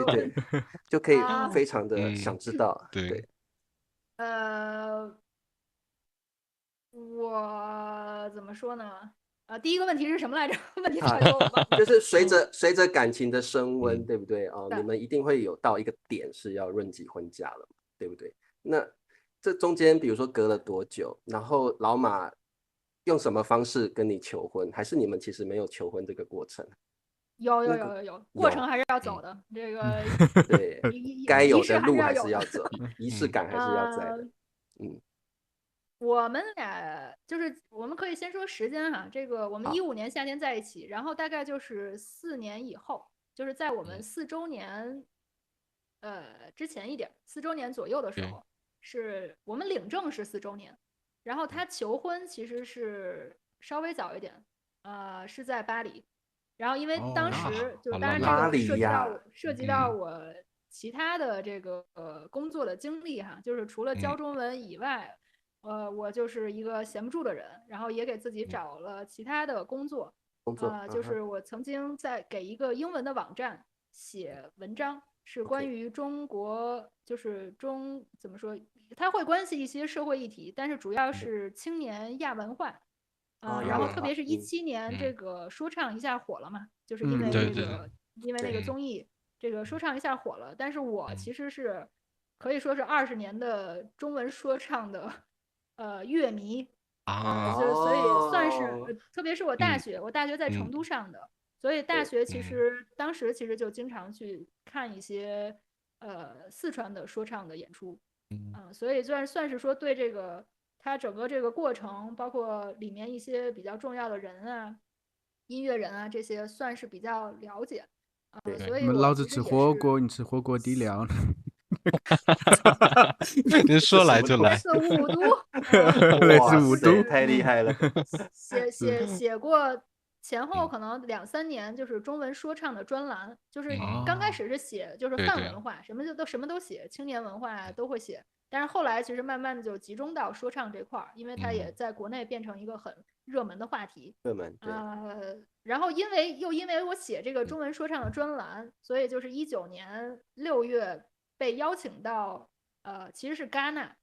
对，就可以非常的想知道。对。我怎么说呢？第一个问题是什么来着？问题太多了。就是随着感情的升温，对不对啊？你们一定会有到一个点是要论及婚嫁了，对不对？那这中间比如说隔了多久，然后老马用什么方式跟你求婚，还是你们其实没有求婚这个过程？有，过程还是要走的。这个对，该有的路还是要走，仪式感还是要在的。我们俩就是我们可以先说时间哈，这个我们15年夏天在一起，然后大概就是4年以后，就是在我们4周年之前一点，4周年左右的时候，是我们领证是4周年，然后他求婚其实是稍微早一点，是在巴黎，然后因为当时就当然这个涉及到我其他的这个工作的经历哈，就是除了教中文以外。我就是一个闲不住的人，然后也给自己找了其他的工作。就是我曾经在给一个英文的网站写文章，是关于中国，就是怎么说，它会关系一些社会议题，但是主要是青年亚文化。然后特别是17年这个说唱一下火了嘛，就是因为这个，因为那个综艺，这个说唱一下火了。但是我其实是可以说是20年的中文说唱的。乐迷所以算是，特别是我大学在成都上的，所以大学当时其实就经常去看一些四川的说唱的演出，所以算是说对这个它整个这个过程，包括里面一些比较重要的人啊、音乐人啊这些，算是比较了解。所以老子吃火锅，你吃火锅底料。您说来就来，类似五毒，太厉害了。写过前后可能2、3年，就是中文说唱的专栏，就是刚开始是写就是泛文化，什么都写，青年文化都会写，但是后来其实慢慢的就集中到说唱这块儿，因为它也在国内变成一个很热门的话题。热门然后因为我写这个中文说唱的专栏，所以就是19年6月被邀请到其实是戛纳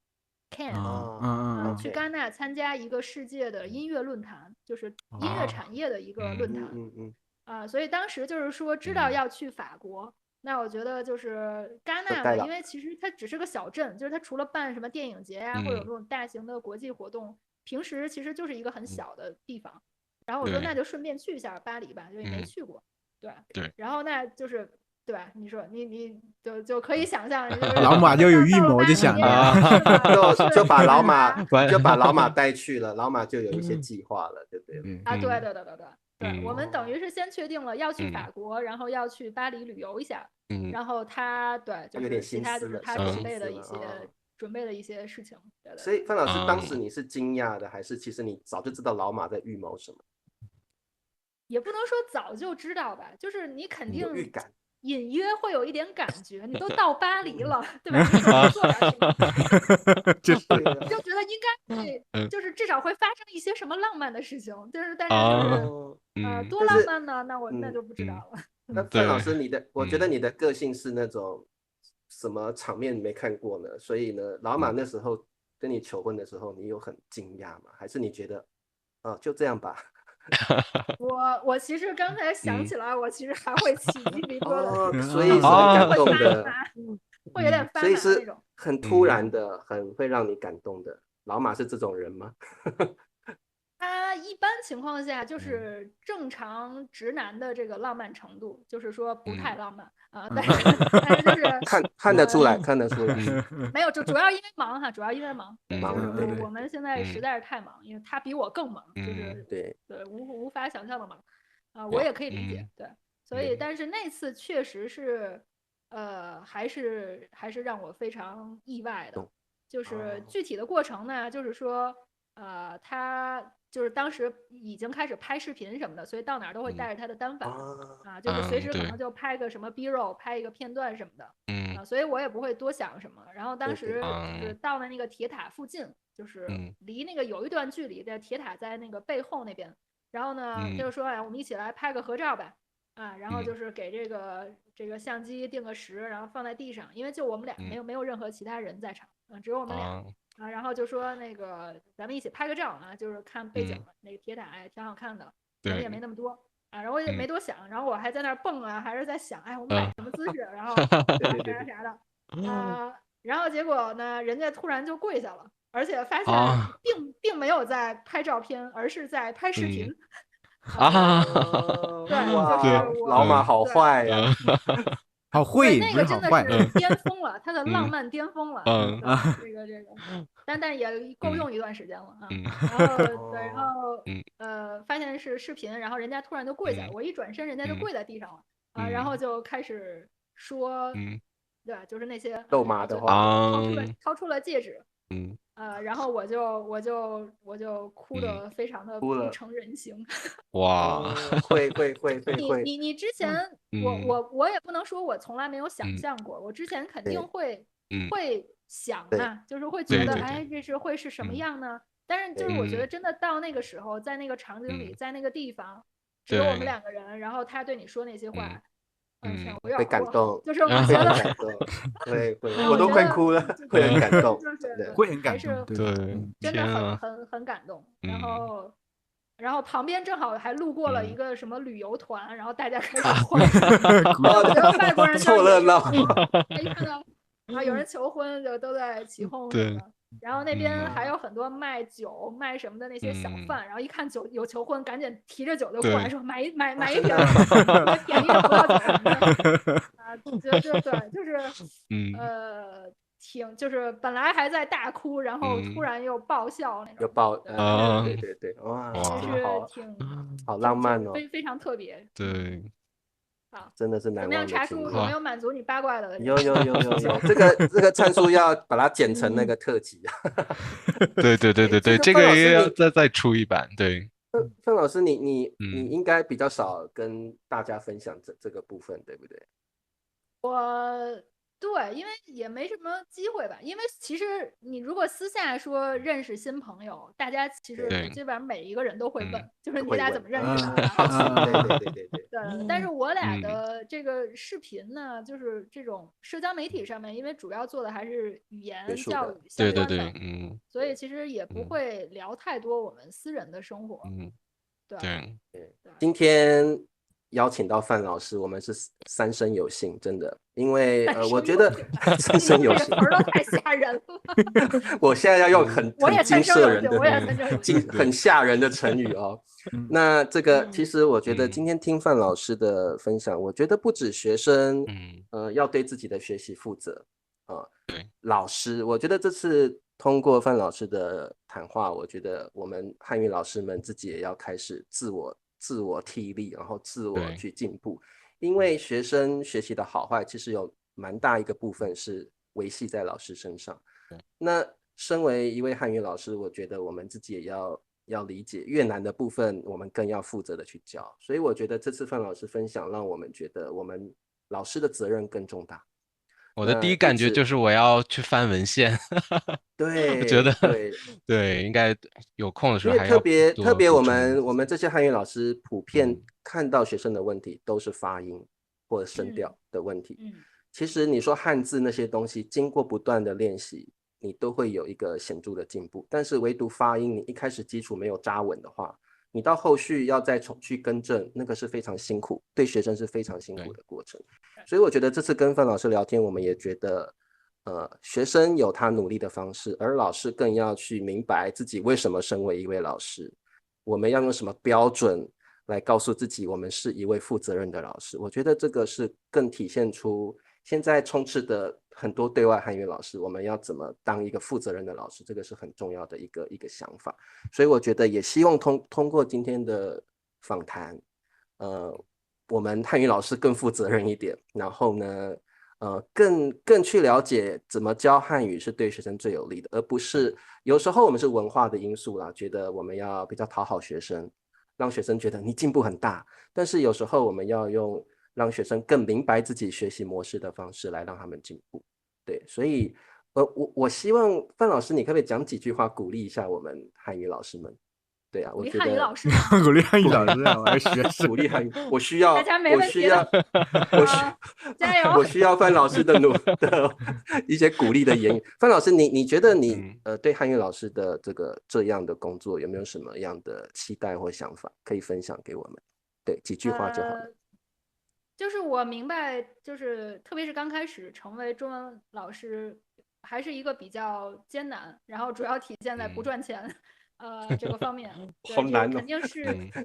Cannes 去戛纳参加一个世界的音乐论坛，就是音乐产业的一个论坛。所以当时就是说知道要去法国，那我觉得就是戛纳嘛，因为其实它只是个小镇，就是它除了办什么电影节呀，或者这种大型的国际活动，平时其实就是一个很小的地方。然后我说那就顺便去一下巴黎吧，就也没去过，对。然后那就是。对吧？你说你就可以想象，老马就有预谋，就想就把老马带去了，老马就有一些计划了，对不对？对，我们等于是先确定了要去法国，然后要去巴黎旅游一下，然后他就是其他就是他准备的一些事情。所以范老师当时你是惊讶的，还是其实你早就知道老马在预谋什么？也不能说早就知道吧，就是你肯定有预感。隐约会有一点感觉，你都到巴黎了，对吧？你做点什么，就觉得应该就是至少会发生一些什么浪漫的事情。但是就是多浪漫呢？那就不知道了。那范老师，我觉得你的个性是那种什么场面没看过呢？所以呢，老马那时候跟你求婚的时候，你有很惊讶吗？还是你觉得就这样吧？我其实刚才想起来，我其实还会起鸡皮疙瘩，所以是很感动的，会有点发麻那种，很突然的，很会让你感动的。老马是这种人吗？他一般情况下就是正常直男的这个浪漫程度，就是说不太浪漫但是就是看得出来，没有，主要因为忙哈，主要因为忙，我们现在实在是太忙，因为他比我更忙，就是对无法想象的忙我也可以理解，对，所以但是那次确实是还是让我非常意外的，就是具体的过程呢，就是说他就是当时已经开始拍视频什么的，所以到哪儿都会带着他的单反就是随时可能就拍个什么 B-roll， 拍一个片段什么的，所以我也不会多想什么。然后当时就是到了那个铁塔附近，就是离那个有一段距离的铁塔在那个背后那边，然后呢他就说哎，我们一起来拍个合照吧。然后就是给这个相机定个时，然后放在地上，因为就我们俩没有任何其他人在场，只有我们俩然后就说那个咱们一起拍个照就是看背景那个铁塔挺好看的，人也没那么多然后我也没多想，然后我还在那儿蹦还是在想哎我们摆什么姿势，然后啥的然后结果呢人家突然就跪下了，而且发现并没有在拍照片，而是在拍视频对，就是老马好坏呀好会，那个真的是巅峰了，他的浪漫巅峰了这个但也够用一段时间了然后发现是视频，然后人家突然就跪下了，我一转身人家就跪在地上了然后就开始说对，就是那些肉麻的话掏出了戒指然后我就哭得非常的不成人形哇会你之前我也不能说我从来没有想象过我之前肯定会想就是会觉得哎这是会是什么样呢但是就是我觉得真的到那个时候在那个场景里在那个地方只有我们两个人然后他对你说那些话我会感动，就是我觉得会，我都快哭了，会很感动，会很感动，对，真的很感动。然后旁边正好还路过了一个什么旅游团，然后大家开始欢呼，我觉得外国人凑热闹，一看到有人求婚就都在起哄什么的。然后那边还有很多卖酒卖什么的那些小贩，然后一看酒有求婚，赶紧提着酒就过来说买一瓶，点一个葡萄酒就是就是本来还在大哭，然后突然又爆笑那种，又爆对，哇，就是好浪漫哦，非常特别，对。真的是难忘的经历。怎么样？茶叔有没有满足你八卦的？有，这个参数要把它剪成那个特辑。对，这个也要再出一版。对，范老师，你应该比较少跟大家分享这个部分，对不对？对，因为也没什么机会吧。因为其实你如果私下说认识新朋友，大家其实基本上每一个人都会问，就是你俩怎么认识的？对。但是我俩的这个视频呢，就是这种社交媒体上面，因为主要做的还是语言教育相关的，所以其实也不会聊太多我们私人的生活。对。今天邀请到范老师，我们是三生有幸，真的，因为我觉得三生有幸词儿都太吓人了。我现在要用很惊慑人的、很吓人的成语哦。那这个其实我觉得今天听范老师的分享，我觉得不止学生要对自己的学习负责老师，我觉得这次通过范老师的谈话，我觉得我们汉语老师们自己也要开始自我替力，然后自我去进步，因为学生学习的好坏其实有蛮大一个部分是维系在老师身上。那身为一位汉语老师，我觉得我们自己也要理解越难的部分，我们更要负责的去教。所以我觉得这次范老师分享，让我们觉得我们老师的责任更重大。我的第一感觉就是我要去翻文献。对，我觉得对，应该有空的时候还要特别我们这些汉语老师普遍看到学生的问题都是发音或者声调的问题。其实你说汉字那些东西，经过不断的练习，你都会有一个显著的进步。但是唯独发音，你一开始基础没有扎稳的话，你到后续要再重去更正，那个是非常辛苦，对学生是非常辛苦的过程。所以我觉得这次跟范老师聊天，我们也觉得学生有他努力的方式，而老师更要去明白自己为什么身为一位老师，我们要用什么标准来告诉自己我们是一位负责任的老师。我觉得这个是更体现出现在充斥的很多对外汉语老师，我们要怎么当一个负责任的老师，这个是很重要的一个想法。所以我觉得也希望通过今天的访谈我们汉语老师更负责任一点，然后呢更去了解怎么教汉语是对学生最有利的，而不是有时候我们是文化的因素啦，觉得我们要比较讨好学生，让学生觉得你进步很大，但是有时候我们要用让学生更明白自己学习模式的方式来让他们进步。对，所以我希望范老师你可不可以讲几句话鼓励一下我们汉语老师们？对啊，我觉得汉语老师鼓励汉语老师啊，我还学鼓励汉语，我需要，大家没问题的，加油！我需要范老师的一些鼓励的言语。范老师，你觉得你对汉语老师的这样的工作有没有什么样的期待或想法可以分享给我们？对，几句话就好了。就是我明白，就是特别是刚开始成为中文老师，还是一个比较艰难，然后主要体现在不赚钱。这个方面，好难哦，肯定是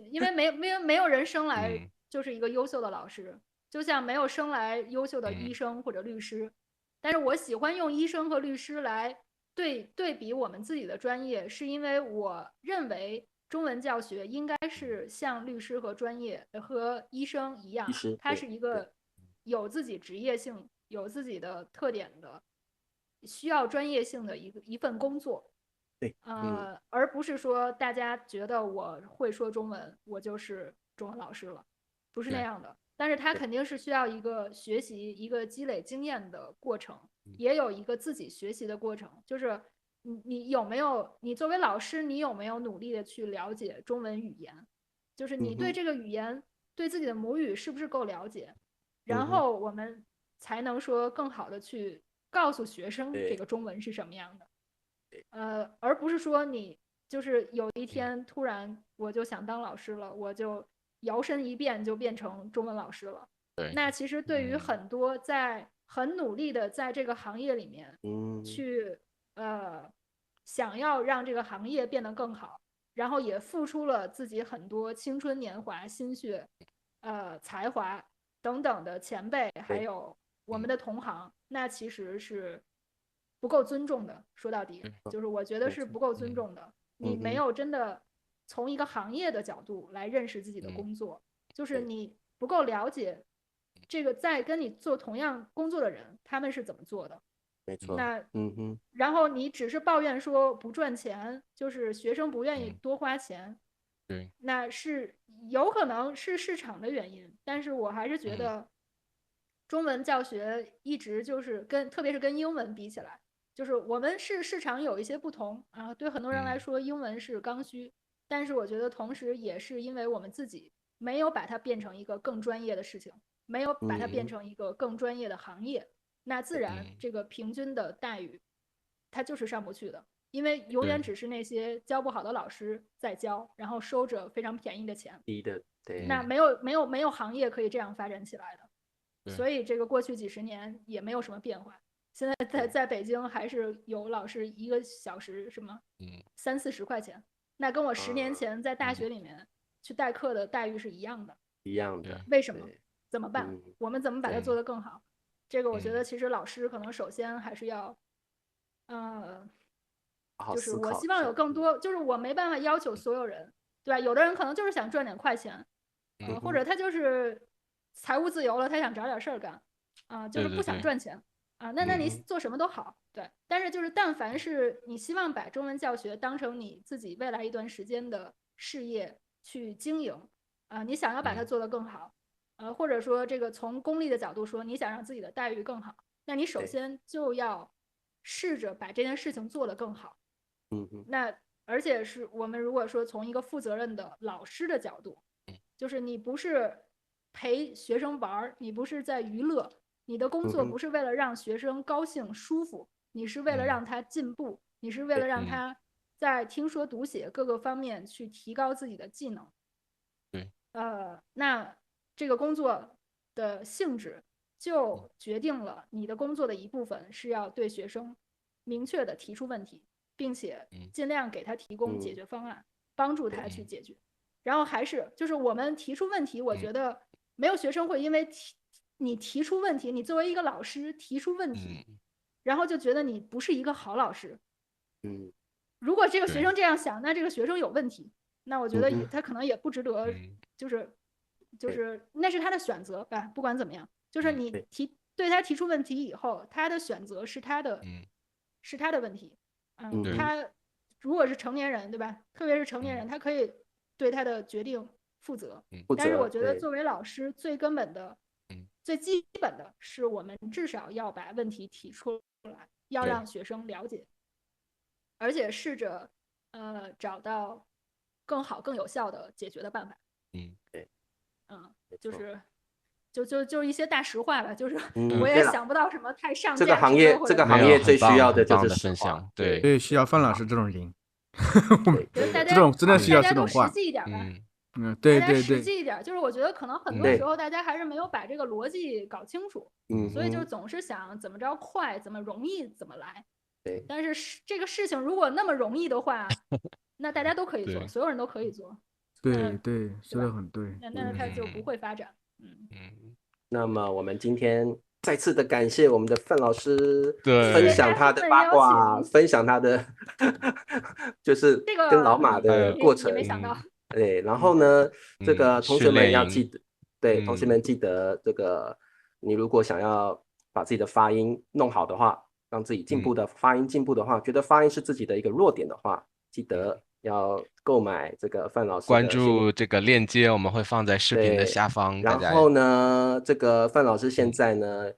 因为没有人生来就是一个优秀的老师，就像没有生来优秀的医生或者律师。但是我喜欢用医生和律师来对比我们自己的专业，是因为我认为中文教学应该是像律师和专业和医生一样，它是一个有自己职业性、有自己的特点的，需要专业性的一份工作。而不是说大家觉得我会说中文，我就是中文老师了，不是那样的。但是他肯定是需要一个学习、一个积累经验的过程，也有一个自己学习的过程。就是你有没有，你作为老师，你有没有努力的去了解中文语言？就是你对这个语言、对自己的母语是不是够了解？然后我们才能说更好的去告诉学生这个中文是什么样的。而不是说你就是有一天突然我就想当老师了，我就摇身一变就变成中文老师了。那其实对于很多在很努力的在这个行业里面去想要让这个行业变得更好，然后也付出了自己很多青春年华、心血、才华等等的前辈，还有我们的同行，那其实是不够尊重的。说到底，就是我觉得是不够尊重的。你没有真的从一个行业的角度来认识自己的工作，就是你不够了解这个在跟你做同样工作的人他们是怎么做的。没错。那然后你只是抱怨说不赚钱，就是学生不愿意多花钱。那是有可能是市场的原因，但是我还是觉得中文教学一直就是特别是跟英文比起来，就是我们是市场有一些不同啊。对很多人来说，英文是刚需，但是我觉得同时也是因为我们自己没有把它变成一个更专业的事情，没有把它变成一个更专业的行业，那自然这个平均的待遇它就是上不去的。因为永远只是那些教不好的老师在教，然后收着非常便宜的钱。对。那没有行业可以这样发展起来的。所以这个过去几十年也没有什么变化。现在在北京还是有老师1个小时什么30-40块钱，那跟我10年前在大学里面去代课的待遇是一样的。为什么？怎么办？我们怎么把它做得更好？这个我觉得其实老师可能首先还是要就是我希望有更多，就是我没办法要求所有人，对吧？有的人可能就是想赚点快钱，或者他就是财务自由了，他想找点事儿干，就是不想赚钱那你做什么都好，对。但是就是但凡是你希望把中文教学当成你自己未来一段时间的事业去经营你想要把它做得更好，或者说这个从功利的角度说，你想让自己的待遇更好，那你首先就要试着把这件事情做得更好。那而且是我们如果说从一个负责任的老师的角度，就是你不是陪学生玩，你不是在娱乐，你的工作不是为了让学生高兴舒服，你是为了让他进步，你是为了让他在听说读写各个方面去提高自己的技能。那这个工作的性质就决定了你的工作的一部分是要对学生明确的提出问题，并且尽量给他提供解决方案，帮助他去解决。然后还是就是我们提出问题，我觉得没有学生会因为你提出问题，你作为一个老师提出问题，然后就觉得你不是一个好老师。如果这个学生这样想，那这个学生有问题，那我觉得他可能也不值得，就是那是他的选择吧。不管怎么样，就是你对他提出问题以后，他的选择是他的，是他的问题。他如果是成年人，对吧？特别是成年人，他可以对他的决定负责。但是我觉得作为老师，最根本的、最基本的是，我们至少要把问题提出来，要让学生了解，而且试着找到更好、更有效的解决的办法。对，就是就一些大实话吧，就是我也想不到什么太上这个行业最需要的就是分享，对，需要范老师这种人。这种真的需要这种话。实际一点吧。对，大家实际一点，就是我觉得可能很多时候大家还是没有把这个逻辑搞清楚，所以就总是想怎么着快，怎么容易怎么来。对，但是这个事情如果那么容易的话，那大家都可以做，所有人都可以做。对，说得很对。那它就不会发展。那么我们今天再次的感谢我们的范老师分享他的八卦，分享他的就是跟老马的过程。没想到。对，然后呢，这个同学们要记得，对，同学们记得这个，你如果想要把自己的发音弄好的话，让自己发音进步的话，觉得发音是自己的一个弱点的话，记得要购买这个范老师的关注这个链接，我们会放在视频的下方。然后呢，这个范老师现在呢，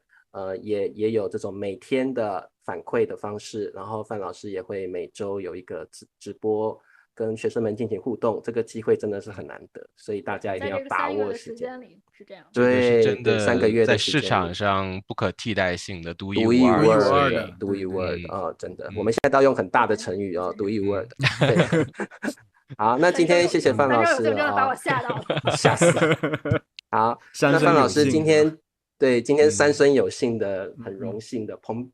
也有这种每天的反馈的方式，然后范老师也会每周有一个直播，跟学生们进行互动，这个机会真的是很难得，所所以大家一定要把握时间。是这样，对，真的3个月在市场上不可替代性的独一无二的，独一无二的啊！真的，我们现在都用很大的成语哦，独一无二的。好，那今天谢谢范老师啊，把我吓到了，吓死了。好，那范老师今天三生有幸的，很荣幸的蓬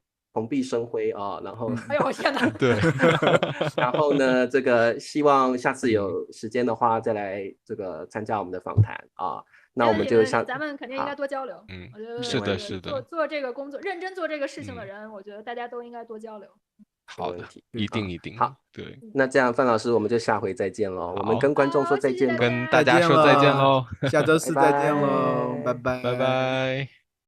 荜生辉啊，然后，哎呦我天哪，对，然后呢，这个希望下次有时间的话再来这个参加我们的访谈啊。那我们就咱们肯定应该多交流。我觉得是的，做这个工作，认真做这个事情的人，我觉得大家都应该多交流。好的，一定好，对。那这样范老师，我们就下回再见喽。我们跟观众说再见，跟大家说再见喽，下周4再见喽，拜拜，拜拜。